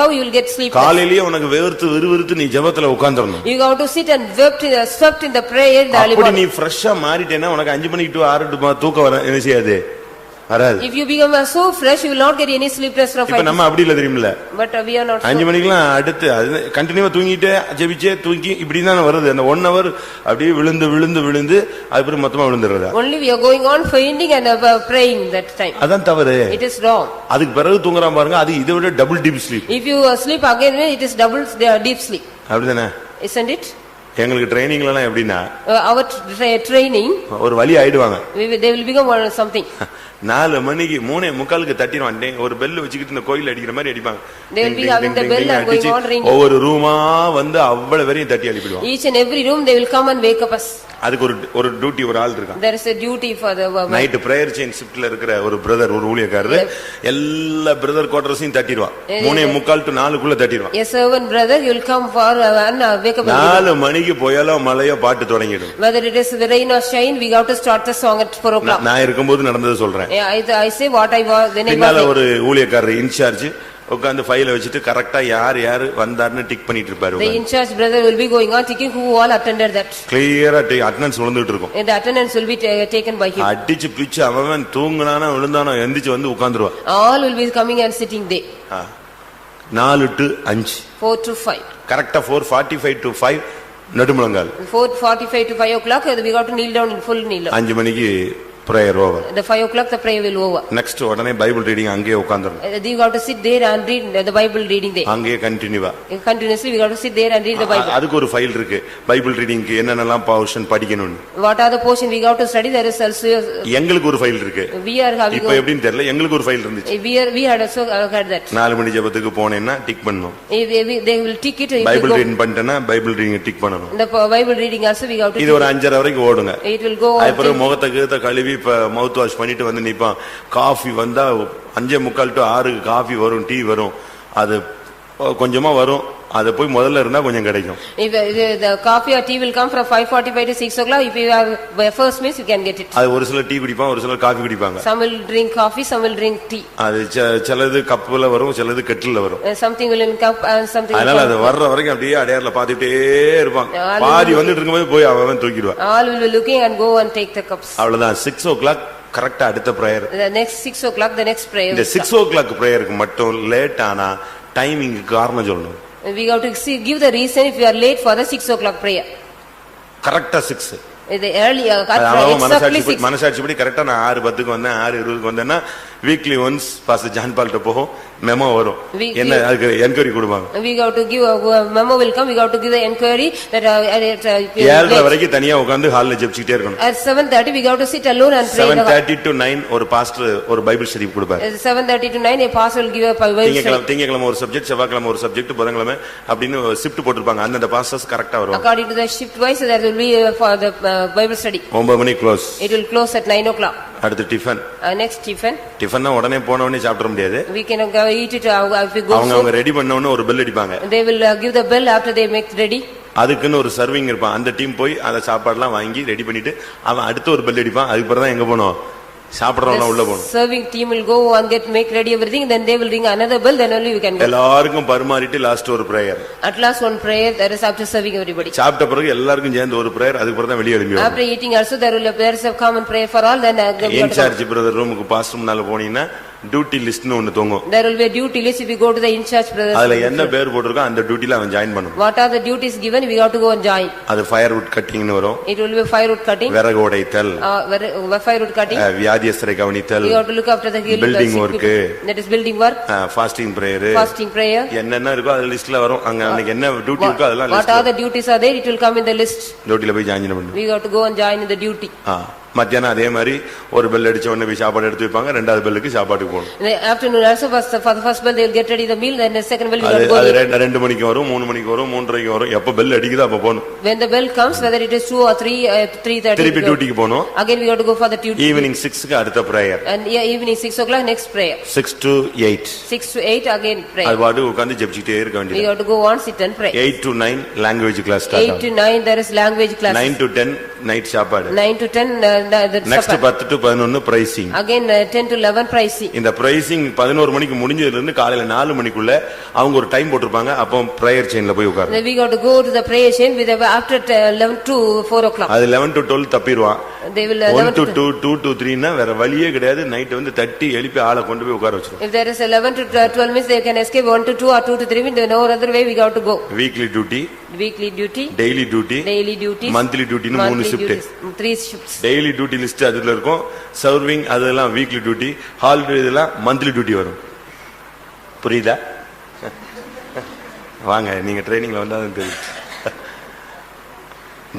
Speaker 1: how you will get sleep?
Speaker 2: காலையிலேயே உனக்கு வேர்த்து விறுவிறுத்து நீ ஜெபத்துல உட்கார்ந்திரணும்.
Speaker 1: You got to sit and swept in the prayer the early
Speaker 2: morning.
Speaker 1: morning.
Speaker 2: நீ ஃப்ரெஷ்ஷா மாறிட்டேனா உனக்கு 5 மணிக்கு to 6 டு தூக்கம் வர என்ன செய்யாது? வராது.
Speaker 1: If you become so fresh, you will not get any sleepness from 5.
Speaker 2: இப்ப நம்ம அப்படி இல்ல தெரியுமில்ல?
Speaker 1: But we are not.
Speaker 2: 5 மணிக்குலாம் அடுத்து கண்டினியூவா தூங்கிட்டே ஜெபிச்சே தூங்கி இப்படி தான் வருது. அந்த 1 hour அப்படியே விழுந்து அப்புறம் மொத்தமா விழுந்துறதா?
Speaker 1: Only we are going on fainting and praying that time.
Speaker 2: அதான் தவறு.
Speaker 1: It is wrong.
Speaker 2: அதுக்கு பிறகு தூங்குறான் பாருங்க, அது இதை விட double deep sleep.
Speaker 1: If you sleep again, it is double deep sleep.
Speaker 2: அப்படிதானே?
Speaker 1: Isn't it?
Speaker 2: எங்களுக்கு ட்ரைனிங்ல எல்லாம் எப்படின்னா
Speaker 1: our training
Speaker 2: ஒரு வழி ஆயிடுவாங்க.
Speaker 1: They will become something.
Speaker 2: 4 மணிக்கு 3:45க்கு தட்டிடுவான். ஒரு பெல் வச்சுக்கிட்டு இந்த கோயில் அடிக்கிற மாதிரி அடிப்பாங்க.
Speaker 1: They will be having the bell and going on ringing.
Speaker 2: ஒவ்வொரு ரூமா வந்து அவ்வளவு வரையும் தட்டி அடிப்பிடுவாங்க.
Speaker 1: Each and every room they will come and wake up us.
Speaker 2: அதுக்கு ஒரு டியூட்டி ஒரு ஆள் இருக்கான்.
Speaker 1: There is a duty for the
Speaker 2: night prayer chain ஷிப்ட்ல இருக்கிற ஒரு பிரதர் ஒரு ஊழியக்காரர் எல்லா பிரதர் குவார்டர்ஸையும் தட்டிடுவான். 3:45 to 4க்குள்ள தட்டிடுவான்.
Speaker 1: A servant brother you will come for and wake up.
Speaker 2: 4 மணிக்கு போயாலோ மழையோ பாட்டு தொடங்கிடும்.
Speaker 1: Whether it is rain or shine, we got to start the song at 4 o'clock.
Speaker 2: நான் இருக்கும்போது நடந்தது சொல்றேன்.
Speaker 1: I say what I was then I
Speaker 2: பின்னால ஒரு ஊழியக்காரர் இன்சார்ஜ் உட்கார்ந்து ஃபைலை வச்சிட்டு கரெக்ட்டா யார் வந்தாருன்னு டிக் பண்ணிட்டு இருப்பாரு.
Speaker 1: The in charge brother will be going on ticking who all attended that.
Speaker 2: கிளியரா அட்டெண்டன்ஸ் விழுந்துட்டு இருக்கும்.
Speaker 1: The attendance will be taken by him.
Speaker 2: அடிச்சு பிச்சு அவன் தூங்குனானோ விழுந்தானோ எந்திரிச்சு வந்து உட்கார்ந்துருவான்.
Speaker 1: All will be coming and sitting there.
Speaker 2: 4 to 5
Speaker 1: 4 to 5
Speaker 2: கரெக்ட்டா 4:45 to 5 நடுமுழங்கால்.
Speaker 1: 4:45 to 5 o'clock we got to kneel down in full kneel.
Speaker 2: 5 மணிக்கு prayer over.
Speaker 1: The 5 o'clock the prayer will over.
Speaker 2: Next உடனே Bible reading அங்கேயே உட்கார்ந்திரணும்.
Speaker 1: You got to sit there and read the Bible reading there.
Speaker 2: அங்கேயே கண்டினியூவா.
Speaker 1: Continuously we got to sit there and read the Bible.
Speaker 2: அதுக்கு ஒரு file இருக்கு. Bible ரீடிங்க்கு என்னென்னலாம் portion படிக்கணும்னு.
Speaker 1: What are the portion we got to study? There is also
Speaker 2: எங்களுக்கு ஒரு file இருக்கு.
Speaker 1: We are having.
Speaker 2: இப்போ எப்படின்னு தெரியல, எங்களுக்கு ஒரு ஃபைல் இருந்துச்சு.
Speaker 1: We had also had that.
Speaker 2: 4 மணி ஜெபத்துக்கு போனேன்னா டிக் பண்ணனும்.
Speaker 1: They will tick it.
Speaker 2: Bible reading பண்ணிட்டேனா பைபிள் ரீடிங் டிக் பண்ணனும்.
Speaker 1: The Bible reading also we got to.
Speaker 2: இது ஒரு 5:30 வரைக்கும் ஓடுங்க.
Speaker 1: It will go.
Speaker 2: அப்புறம் முகத்தை கழுவி மவுத் வாஷ் பண்ணிட்டு வந்து நிப்பான். காபி வந்தா 5:45 to 6 காபி வரும், டீ வரும். அது கொஞ்சமா வரும். அத போய் முதல்ல இருந்தா கொஞ்சம் கிடைக்கும்.
Speaker 1: If the coffee or tea will come from 5:45 to 6 o'clock, if you have first meals you can get it.
Speaker 2: அது ஒரு சில டீ குடிப்பாங்க, ஒரு சில காபி குடிப்பாங்க.
Speaker 1: Some will drink coffee, some will drink tea.
Speaker 2: அது சிலது கப்ல வரும், சிலது கெட்டில்ல வரும்.
Speaker 1: Something will in cup and something.
Speaker 2: அதனால அது வர்ற வரைக்கும் அப்படியே அடையார்ல பாத்துட்டே இருப்பாங்க. பாதி வந்துட்டு இருக்கும்போது போய் அவன் தூக்கிடுவான்.
Speaker 1: All will be looking and go and take the cups.
Speaker 2: அவ்வளவுதான். 6 o'clock கரெக்ட்டா அடுத்த prayer.
Speaker 1: The next 6 o'clock the next prayer.
Speaker 2: இந்த 6 o'clock பிரேயருக்கு மட்டும் லேட் ஆனா டைமிங் காரணம் சொல்லணும்.
Speaker 1: We got to give the reason if you are late for the 6 o'clock prayer.
Speaker 2: கரெக்ட்டா 6.
Speaker 1: The early exactly 6.
Speaker 2: மனசாட்சிப்படி கரெக்ட்டா நான் 6:10க்கு வந்தேன், 6:20க்கு வந்தேன்னா வீக்லி ஒன்ஸ் பாஸ்டர் ஜான் பால்ட்ட போகும், மெமோ வரும். என்ன அதுக்கு என்கொயரி கொடுப்பாங்க.
Speaker 1: We got to give a memo will come, we got to give the enquiry that
Speaker 2: 7:30 வரைக்கும் தனியா உட்கார்ந்து ஹால்ல ஜெபிச்சிட்டே இருக்கணும்.
Speaker 1: At 7:30 we got to sit alone and pray.
Speaker 2: 7:30 to 9 ஒரு பாஸ்டர் ஒரு பைபிள் ஸ்டடி கொடுப்பாரு.
Speaker 1: 7:30 to 9 a pastor will give a Bible study.
Speaker 2: திங்கக்கிழமை ஒரு சப்ஜெக்ட், செவ்வாய்க்கிழமை ஒரு சப்ஜெக்ட், புதன்கிழமை அப்படின்னு ஷிஃப்ட் போட்டுருப்பாங்க. அந்த பாஸ்டர்ஸ் கரெக்ட்டா வருவாங்க.
Speaker 1: According to the shift wise there will be for the Bible study.
Speaker 2: 9 மணி close.
Speaker 1: It will close at 9 o'clock.
Speaker 2: அடுத்து டிஃபன்.
Speaker 1: Next tiffin.
Speaker 2: டிஃபன்னா உடனே போன உடனே சாப்பிட முடியாது.
Speaker 1: We can go eat it if we go.
Speaker 2: அவங்க ரெடி பண்ண உடனே ஒரு பெல் அடிப்பாங்க.
Speaker 1: They will give the bell after they make ready.
Speaker 2: அதுக்குன்னு ஒரு சர்விங் இருப்பான். அந்த டீம் போய் அந்த சாப்பாடுலாம் வாங்கி ரெடி பண்ணிட்டு அவன் அடுத்து ஒரு பெல் அடிப்பான். அதுக்கு அப்புறம் தான் எங்க போனோம் சாப்பிடுறவங்க உள்ள போகணும்.
Speaker 1: Serving team will go and make ready everything, then they will ring another bell, then only we can go.
Speaker 2: எல்லாருக்கும் பரிமாறிட்டு லாஸ்ட் ஒரு prayer.
Speaker 1: At last one prayer, that is after serving everybody.
Speaker 2: சாப்பிட்ட பிறகு எல்லாருக்கும் சேர்ந்து ஒரு பிரேயர், அதுக்கு அப்புறம் தான் வெளிய எழும்பி வரணும்.
Speaker 1: After eating also there is a common prayer for all, then
Speaker 2: in charge brother ரூமுக்கு பாஸ்டர் முன்னால போனீங்கன்னா டியூட்டி லிஸ்ட்னு ஒன்னு தொங்கும்.
Speaker 1: There will be a duty list if you go to the in-charge brother.
Speaker 2: அதுல என்ன பேர் போட்டுருக்கோ அந்த டியூட்டில அவன் ஜாயின் பண்ணணும்.
Speaker 1: What are the duties given, we have to go and join.
Speaker 2: அது ஃபயர்வுட் கட்டிங்னு வரும்.
Speaker 1: It will be firewood cutting.
Speaker 2: விறகு உடைத்தல்.
Speaker 1: Firewood cutting.
Speaker 2: வியாதியஸ்தரை கவனித்தல்.
Speaker 1: You have to look after the healing.
Speaker 2: Building work.
Speaker 1: That is building work.
Speaker 2: Fasting prayer.
Speaker 1: Fasting prayer.
Speaker 2: என்னென்ன இருக்கோ அது லிஸ்ட்ல வரும். அங்க அன்னைக்கு என்ன டியூட்டி இருக்கோ அதெல்லாம் list.
Speaker 1: What are the duties are there, it will come in the list.
Speaker 2: டியூட்டில போய் ஜாயின் பண்ணணும்.
Speaker 1: We have to go and join in the duty.
Speaker 2: மத்தியானம் அதே மாதிரி ஒரு பெல் அடிச்ச உடனே போய் சாப்பாடு எடுத்து வைப்பாங்க, ரெண்டாவது பெல்லுக்கு சாப்பாட்டுக்கு போகணும்.
Speaker 1: In the afternoon also for the first bell they will get ready the meal, then the second bell we have to go.
Speaker 2: அது 2 மணிக்கு வரும், 3 மணிக்கு வரும், 3:30க்கு வரும். எப்ப பெல் அடிக்குதோ அப்ப போகணும்.
Speaker 1: When the bell comes, whether it is 2 or 3, 3:30.
Speaker 2: திருப்பி டியூட்டிக்கு போகணும்.
Speaker 1: Again we have to go for the duty.
Speaker 2: Evening 6க்கு அடுத்த பிரேயர்.
Speaker 1: And evening 6 o'clock next prayer.
Speaker 2: 6 to 8.
Speaker 1: 6 to 8 again prayer.
Speaker 2: அது பாட்டு உட்கார்ந்து ஜெபிச்சிட்டே இருக்க வேண்டியது.
Speaker 1: We have to go on, sit and pray.
Speaker 2: 8 to 9 language class start
Speaker 1: 8 to 9 there is language class.
Speaker 2: 9 to 10 night சாப்பாடு.
Speaker 1: 9 to 10 the
Speaker 2: next 10 to 11 pricing.
Speaker 1: Again 10 to 11 pricing.
Speaker 2: இந்த pricing 11 மணிக்கு முடிஞ்சதுல இருந்து காலையில 4 மணிக்குள்ள அவங்க ஒரு டைம் போட்டுருப்பாங்க. அப்போ பிரேயர் செயின்ல போய் உட்கார்ந்து.
Speaker 1: Then we got to go to the prayer chain with after 11 to 4 o'clock.
Speaker 2: அது 11 to 12 தப்பிடுவான்.
Speaker 1: They will
Speaker 2: 1 to 2, 2 to 3 னா வேற வழியே கிடையாது. நைட் வந்து தட்டி எழுப்பி ஆளை கொண்டு போய் உட்கார வச்சிரும்.
Speaker 1: If there is 11 to 12 means they can escape 1 to 2 or 2 to 3 means no other way we got to go.
Speaker 2: Weekly duty,
Speaker 1: Weekly duty,
Speaker 2: daily duty,
Speaker 1: daily duties,
Speaker 2: monthly டியூட்டின்னு 3 shift.
Speaker 1: 3 shifts.
Speaker 2: Daily duty list அதுல இருக்கும். Serving அதெல்லாம் weekly duty, holiday இதெல்லாம் monthly duty வரும். புரியுதா? வாங்க நீங்க ட்ரைனிங்ல வந்தா தான் தெரியும்.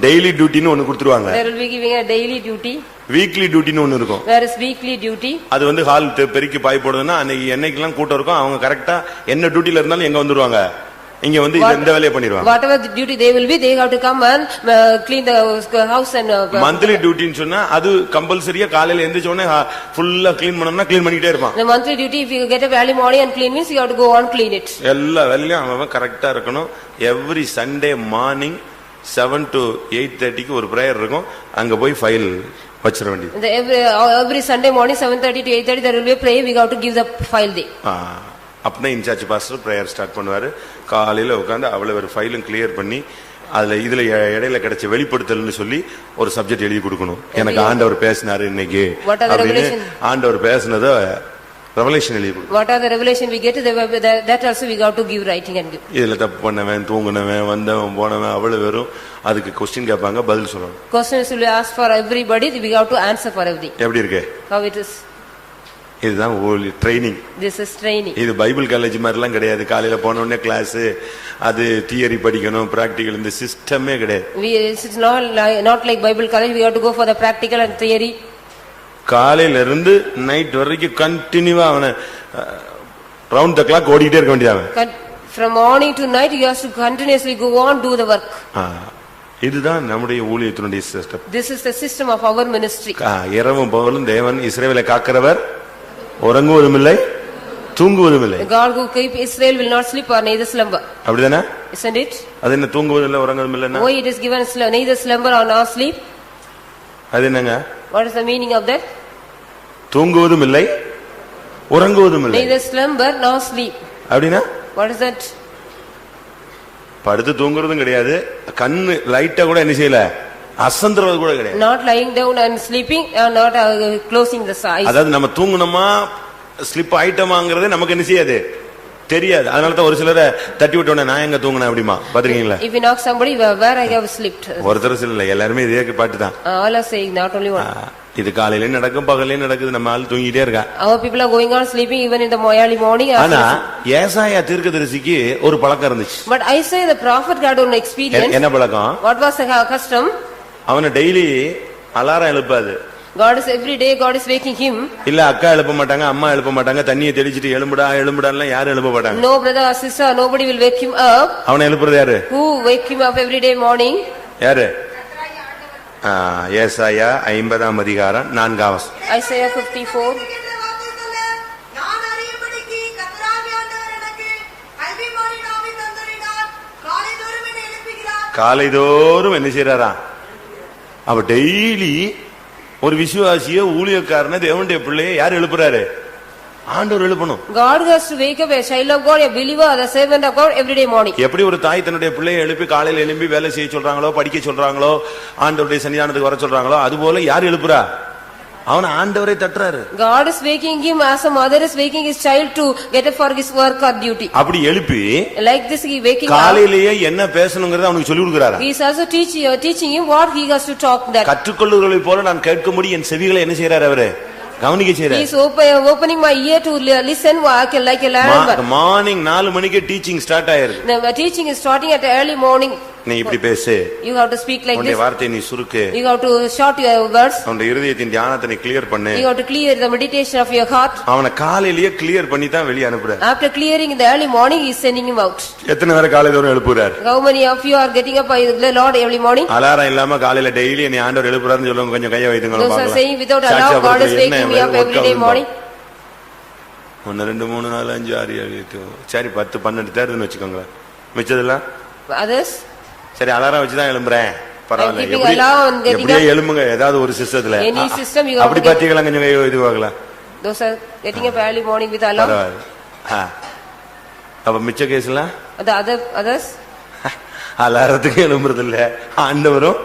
Speaker 2: டெய்லி டியூட்டின்னு ஒன்னு கொடுத்துருவாங்க.
Speaker 1: There will be giving a daily duty.
Speaker 2: Weekly டியூட்டின்னு ஒன்னு இருக்கும்.
Speaker 1: There is weekly duty.
Speaker 2: அது வந்து ஹால் பெருக்கி பாய் போடுறதுன்னா அன்னைக்கு என்னைக்கெல்லாம் கூட்டம் இருக்கும் அவங்க கரெக்டா என்ன டியூட்டில இருந்தாலும் எங்க வந்துருவாங்க. இங்க வந்து இந்த வேலையை பண்ணிடுவாங்க.
Speaker 1: Whatever the duty they will be, they have to come and clean the house and
Speaker 2: monthly டியூட்டின்னு சொன்னா அது கம்பல்சரியா காலையில எந்திரிச்ச உடனே ஃபுல்லா க்ளீன் பண்ணனும்னா க்ளீன் பண்ணிட்டே இருப்பான்.
Speaker 1: The monthly duty, if you get up early morning and clean means you have to go on clean it.
Speaker 2: எல்லா வேலையும் அவன் கரெக்டா இருக்கணும். எவ்ரி சண்டே மார்னிங் 7 to 8:30க்கு ஒரு பிரேயர் இருக்கும். அங்க போய் ஃபைல் வச்சிர வேண்டியது.
Speaker 1: Every Sunday morning 7:30 to 8:30 there will be a prayer, we have to give the file there.
Speaker 2: அப்பனா இன்சார்ஜ் பாஸ்டர் பிரேயர் ஸ்டார்ட் பண்ணுவாரு. காலையில உட்கார்ந்து அவ்வளவு ஒரு ஃபைலும் கிளியர் பண்ணி அதுல இதுல இடையில கிடைச்ச வெளிப்படுத்தல்னு சொல்லி ஒரு சப்ஜெக்ட் எழுதி கொடுக்கணும். எனக்கு ஆண்டவர் பேசினாரு இன்னைக்கு அப்படின்னு ஆண்டவர் பேசினத ரெவலேஷன் எழுதி கொடுக்கணும்.
Speaker 1: What are the revelation we get, that also we got to give writing and give.
Speaker 2: இதுல தப்பு பண்ணவன், தூங்குனவன், வந்தவன், போனவன் அவ்வளவு வெறும் அதுக்கு क्वेश्चन கேட்பாங்க, பதில் சொல்லணும்.
Speaker 1: Questions will be asked for everybody, we got to answer for everything.
Speaker 2: எப்படி இருக்கு?
Speaker 1: How it is?
Speaker 2: இதுதான் ட்ரைனிங்.
Speaker 1: This is training.
Speaker 2: இது பைபிள் காலேஜ் மாதிரிலாம் கிடையாது. காலையில போன உடனே கிளாஸ், அது தியரி படிக்கணும், பிராக்டிகல், இந்த சிஸ்டமே கிடையாது.
Speaker 1: It's not like Bible college, we have to go for the practical and theory.
Speaker 2: காலையில இருந்து நைட் வரைக்கும் கண்டினியூவா அவனை ரவுண்ட் த கிளாக் ஓடிக்கிட்டே இருக்க வேண்டியது.
Speaker 1: From morning to night you have to continuously go on do the work.
Speaker 2: இதுதான் நம்முடைய ஊழியத்தினுடைய system.
Speaker 1: This is the system of our ministry.
Speaker 2: இரவும் பகலும் தேவன் இஸ்ரவேலை காக்கிறவர், உறங்குவதும் இல்லை, தூங்குவதும் இல்லை.
Speaker 1: God who keep Israel will not sleep or neither slumber.
Speaker 2: அப்படிதானே?
Speaker 1: Isn't it?
Speaker 2: அது என்ன தூங்குவதும் இல்லை, உறங்குவதும் இல்லைன்னா?
Speaker 1: Why it is given neither slumber nor sleep?
Speaker 2: அது என்னங்க?
Speaker 1: What is the meaning of that?
Speaker 2: தூங்குவதும் இல்லை, உறங்குவதும் இல்லை.
Speaker 1: Neither slumber nor sleep.
Speaker 2: அப்படினா?
Speaker 1: What is that?
Speaker 2: படுத்து தூங்குறதும் கிடையாது, கண்ணு லைட்டா கூட என்ன செய்யல, அசந்தறது கூட கிடையாது.
Speaker 1: Not lying down and sleeping or not closing the eyes.
Speaker 2: அதாவது நம்ம தூங்குனோமா ஸ்லிப் ஆயிட்டமாங்கிறதே நமக்கு என்ன செய்யாது, தெரியாது. அதனால தான் ஒரு சிலரை தட்டி விட்டோன்னே நான் எங்க தூங்குனேன் அப்படிமா பாத்துறீங்களா?
Speaker 1: If you knock somebody where I have slept.
Speaker 2: ஒருத்தர் இல்ல, எல்லாருமே இதே பாட்டு தான்.
Speaker 1: All are saying, not only one.
Speaker 2: இது காலையில நடக்கும், பகல்ல நடக்குது, நம்ம ஆள் தூங்கிட்டே இருக்கா.
Speaker 1: Our people are going on sleeping even in the early morning.
Speaker 2: ஆனா ஏசாயா தீர்க்கதரிசிக்கு ஒரு பழக்கம் இருந்துச்சு.
Speaker 1: But I say the prophet got an experience.
Speaker 2: என்ன பழக்கம்?
Speaker 1: What was the custom?
Speaker 2: அவனை டெய்லி அலாரம் எழுப்பாது.
Speaker 1: God is every day God is waking him.
Speaker 2: இல்ல அக்கா எழுப்ப மாட்டாங்க, அம்மா எழுப்ப மாட்டாங்க, தண்ணியை தெளிச்சிட்டு எழும்புடா எழும்புடான்னு யாரும் எழுப்ப மாட்டாங்க.
Speaker 1: No brother or sister, nobody will wake him up.
Speaker 2: அவனை எழுப்புறது யாரு?
Speaker 1: Who wake him up every day morning?
Speaker 2: யாரு? ஏசாயா 50ஆம் அதிகாரம் 4ஆம் வசனம்.
Speaker 1: Isaiah 54. காலைதோறும்
Speaker 2: என்ன செய்யறாரா? அவ டெய்லி ஒரு விசுவாசிய ஊழியக்காரன தேவனுடைய பிள்ளையை யார் எழுப்புறாரு? ஆண்டவர் எழுப்பணும்.
Speaker 1: God has to wake up a child of God, a believer, a servant of God every day morning.
Speaker 2: எப்படி ஒரு தாய் தன்னுடைய பிள்ளையை எழுப்பி காலையில எழும்பி வேலை செய்ய சொல்றாங்களோ, படிக்க சொல்றாங்களோ, ஆண்டவருடைய சன்னிதானத்துக்கு வர சொல்றாங்களோ, அதுபோல யார் எழுப்புறா? அவன் ஆண்டவரை தட்டுறாரு.
Speaker 1: God is waking him as a mother is waking his child to get up for his work or duty.
Speaker 2: அப்படி எழுப்பி
Speaker 1: Like this he waking up.
Speaker 2: காலையிலேயே என்ன பேசணும்ங்கறத அவனுக்கு சொல்லி கொடுக்கறாரா?
Speaker 1: He is also teaching him what he has to talk that.
Speaker 2: கற்றுக்கொள்ளுகிறவர்களை போல நான் கேட்கும்படி என் செவிகளை என்ன செய்யறாரு அவரு? கவனிக்க செய்யறாரு.
Speaker 1: He is opening my ear to listen like a lamb.
Speaker 2: Morning 4 மணிக்கு டீச்சிங் ஸ்டார்ட் ஆயிருது.
Speaker 1: The teaching is starting at early morning.
Speaker 2: நீ இப்படி பேசு.
Speaker 1: You have to speak like
Speaker 2: உன்னுடைய
Speaker 1: this.
Speaker 2: வார்த்தையை நீ சுருக்கு.
Speaker 1: You have to short your words.
Speaker 2: உன்னுடைய இதயத்தின் தியானத்தை நீ கிளியர் பண்ணு.
Speaker 1: You have to clear the meditation of your heart.
Speaker 2: அவனை காலையிலேயே கிளியர் பண்ணி தான் வெளிய அனுப்புறார்.
Speaker 1: After clearing in the early morning he is sending him out.
Speaker 2: எத்தனை பேர் காலையில தோறும் எழுப்புறார்?
Speaker 1: How many of you are getting up by the Lord every morning?
Speaker 2: Alarm இல்லாம காலையில டெய்லி நீ ஆண்டவர் எழுப்புறாருன்னு சொல்லுங்க, கொஞ்சம் கையை வைத்துங்க
Speaker 1: Those
Speaker 2: பார்க்கலாம்.
Speaker 1: are saying without alarm God is waking me up every day morning.
Speaker 2: 1 2 3 4 5 6 7 8 சரி 10 12 தேர்துன்னு வெச்சுக்கோங்க. மிச்சதெல்லாம்
Speaker 1: Others?
Speaker 2: சரி அலாரம் வச்சு தான் எழும்புறேன். பரவாயில்லை.
Speaker 1: I'm keeping alarm and getting
Speaker 2: எப்படியே
Speaker 1: up.
Speaker 2: எழும்புங்க ஏதாவது ஒரு சிஸ்டத்துல.
Speaker 1: Any system you have
Speaker 2: அப்படி
Speaker 1: to get.
Speaker 2: பாத்தீங்களா கொஞ்சம் இது வாங்கலாம்.
Speaker 1: Those are getting up early morning with alarm.
Speaker 2: பரவாயில்லை. அப்ப மிச்ச கேஸ்லாம்
Speaker 1: The others?
Speaker 2: அலாரத்துக்கு எழும்புறது இல்ல, ஆண்டவரும்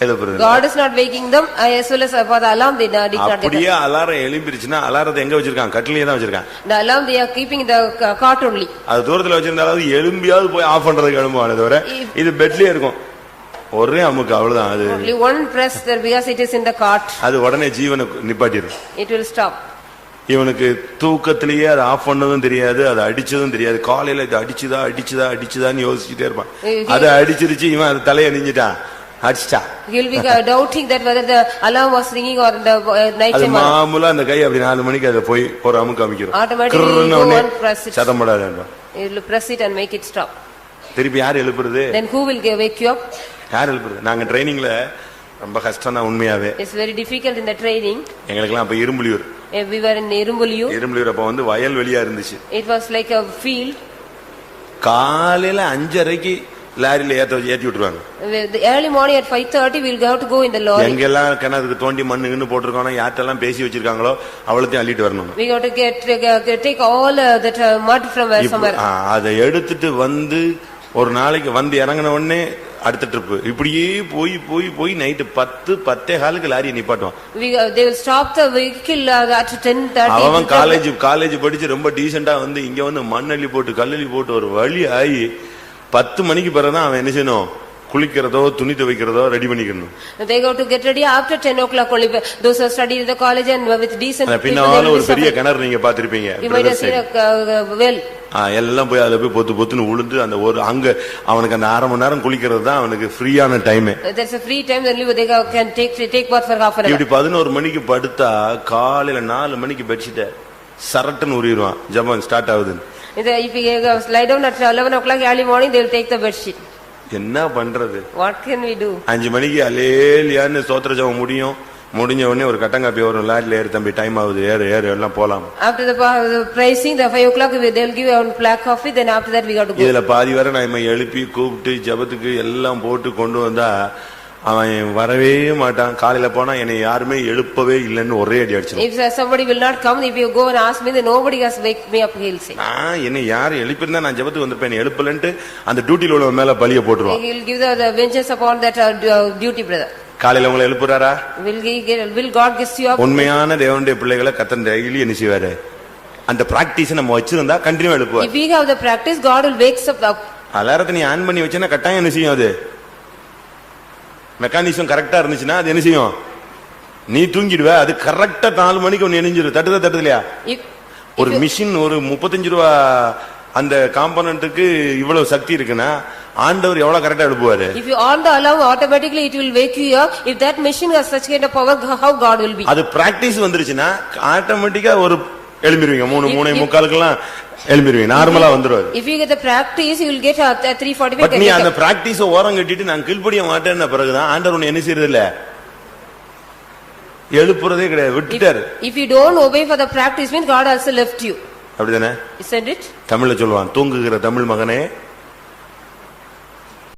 Speaker 2: எழுப்புறது.
Speaker 1: God is not waking them as well as for the alarm they did not get.
Speaker 2: அப்படியே அலாரம் எழும்பிருச்சுனா அலாரத்தை எங்க வச்சிருக்காங்க? கட்டிலே தான் வச்சிருக்காங்க.
Speaker 1: The alarm they are keeping in the cart only.
Speaker 2: அது தூரத்துல வச்சிருந்தாலும் எழும்பியாவது போய் ஆஃப் பண்றதுக்கு எழும்புவானே தவிர இது பெட்லயே இருக்கும். ஒரே அமுக்கு அவ்வளவுதான். அது
Speaker 1: only one press there because it is in the cart.
Speaker 2: அது உடனே ஜீவனை நிப்பாட்டிரும்.
Speaker 1: It will stop.
Speaker 2: இவனுக்கு தூக்கத்திலேயே அது ஆஃப் பண்ணதும் தெரியாது, அது அடிச்சதும் தெரியாது. காலையில இது அடிச்சுதான்னு யோசிச்சுட்டே இருப்பான். அது அடிச்சிருச்சு, இவன் அது தலையை அணிஞ்சிட்டான், அடிச்சிட்டா.
Speaker 1: He will be doubting that whether the alarm was ringing or the night
Speaker 2: அது
Speaker 1: time.
Speaker 2: மாமூலா அந்த கை அப்படி 4 மணிக்கு அதை போய் ஒரு அமுக்கு அமைக்கிறோம்.
Speaker 1: Automatically you go and press it.
Speaker 2: சத்தம் போடாத.
Speaker 1: You will press it and make it stop.
Speaker 2: திருப்பி யார் எழுப்புறது?
Speaker 1: Then who will wake you up?
Speaker 2: யார் எழுப்புறது? நாங்க ட்ரைனிங்ல ரொம்ப கஷ்டம் தான் உண்மையாவே.
Speaker 1: It's very difficult in the training.
Speaker 2: எங்களுக்கெல்லாம் அப்ப Irumbuliyur.
Speaker 1: We were in Irumbuliyur.
Speaker 2: Irumbuliyur அப்ப வந்து வயல் வெளியா இருந்துச்சு.
Speaker 1: It was like a field.
Speaker 2: காலையில 5:30க்கு லாரியில ஏத்தி விட்டுருவாங்க.
Speaker 1: The early morning at 5:30 we'll have to go in the lorry.
Speaker 2: எங்கெல்லாம் கிணறுக்கு தோண்டி மண்ணுன்னு போட்டிருக்கானோ, யார்ட்டெல்லாம் பேசி வச்சிருக்காங்களோ அவளத்தையும் அள்ளிட்டு வரணும்.
Speaker 1: We got to take all that mud from somewhere.
Speaker 2: அதை எடுத்துட்டு வந்து ஒரு நாளைக்கு வந்து இறங்கின உடனே அடுத்த ட்ரிப் இப்படியே போய் போய் போய் நைட்டு 10:10 லாரியை நிப்பாட்டுவான்.
Speaker 1: They will stop the vehicle at 10:30.
Speaker 2: அவன் காலேஜ் படிச்சு ரொம்ப டீசெண்டா வந்து இங்க வந்து மண்ணள்ளி போட்டு கல்லள்ளி போட்டு ஒரு வழி ஆகி 10 மணிக்கு பிறகுதான் அவன் என்ன செய்யணும்? குளிக்கிறதோ துணி துவைக்கிறதோ ரெடி பண்ணிக்கணும்.
Speaker 1: They go to get ready after 10 o'clock only. Those who study in the college and with decent people.
Speaker 2: பின்னால ஒரு பெரிய கிணறு நீங்க பாத்திருப்பீங்க.
Speaker 1: You might have seen a well.
Speaker 2: எல்லாம் போய் அதுல போய் பொத்துன்னு உளுந்து அந்த ஒரு அங்க அவனுக்கு அந்த 1/2 மணி நேரம் குளிக்கிறது தான் அவனுக்கு ஃப்ரீயான time.
Speaker 1: There's a free time only they can take bath for half an hour.
Speaker 2: இப்படி 11 மணிக்கு படுத்தா காலையில 4 மணிக்கு பெட்ஷீட்டை சரட்டுன்னு உரிடுவான். ஜபம் ஸ்டார்ட் ஆகுது.
Speaker 1: If you lie down at 11 o'clock early morning they will take the bed sheet.
Speaker 2: என்ன பண்றது?
Speaker 1: What can we do?
Speaker 2: 5 மணிக்கு அலேலியான்னு ஸ்தோத்திர ஜெபம் முடிஞ்ச உடனே ஒரு கட்டங்காப்பி வரும், லாரில ஏறு தம்பி டைம் ஆகுது, ஏறு எல்லாம் போலாம்.
Speaker 1: After the praising the 5 o'clock they will give a black coffee, then after that we got to go.
Speaker 2: இதுல பாதி வரை நான் எழுப்பி கூப்பிட்டு ஜெபத்துக்கு எல்லாம் போட்டு கொண்டு வந்தா அவன் வரவே மாட்டான். காலையில போனா என்னை யாருமே எழுப்பவே இல்லைன்னு ஒரே அடி அடிச்சிடும்.
Speaker 1: If somebody will not come, if you go and ask me, then nobody has wake me up, he'll say.
Speaker 2: என்னை யாரு எழுப்பிருந்தா நான் ஜெபத்துக்கு வந்திருப்பேன், எழுப்பலன்ட்டு அந்த டியூட்டில உள்ள மேல பலிய போட்டுருவான்.
Speaker 1: He will give the vengeance upon that duty brother.
Speaker 2: காலையில உங்களை எழுப்புறாரா?
Speaker 1: Will God get you up?
Speaker 2: உண்மையான தேவனுடைய பிள்ளைகளை கர்த்தர் டெய்லி என்ன செய்வாரு? அந்த பிராக்டிஸ் நம்ம வச்சிருந்தா continue எழுப்புவார்.
Speaker 1: If we have the practice, God will wake us up.
Speaker 2: அலாரத்தை நீ ஆன் பண்ணி வச்சேன்னா கட்டாயம் என்ன செய்யும்? அது மெக்கானிசம் கரெக்டா இருந்துச்சுன்னா அது என்ன செய்யும்? நீ தூங்கிடுவ, அது கரெக்டா 4 மணிக்கு ஒன்னு எரிஞ்சிடும். தட்டுதலையா? ஒரு மிஷின் ஒரு 35 ரூபா அந்த காம்போனன்ட்டுக்கு இவ்வளவு சக்தி இருக்குன்னா ஆண்டவர் எவ்வளவு கரெக்டா எழுப்புவாரு? If you on the alarm automatically it will wake you up. If that machine has such kind of power, how God will be? அது பிராக்டீஸ் வந்துருச்சுன்னா ஆட்டோமேட்டிக்கா ஒரு எழும்பிடுவீங்க. 3:45 எழும்பிடுவீங்க, நார்மலா வந்துருவாரு. If you get the practice you will get at 3:45. But நீ அந்த பிராக்டீஸ ஓரம் கட்டிட்டு நான் கீழ்ப்படிய மாட்டேன்ன பிறகுதான் ஆண்டவர் உன்னை என்ன செய்யறது இல்ல, எழுப்புறதே கிடையாது, விட்டுட்டாரு. If you don't obey for the practice means God also left you. அப்படிதானே? Isn't it? தமிழ்ல சொல்வான், தூங்குகிற தமிழ் மகனே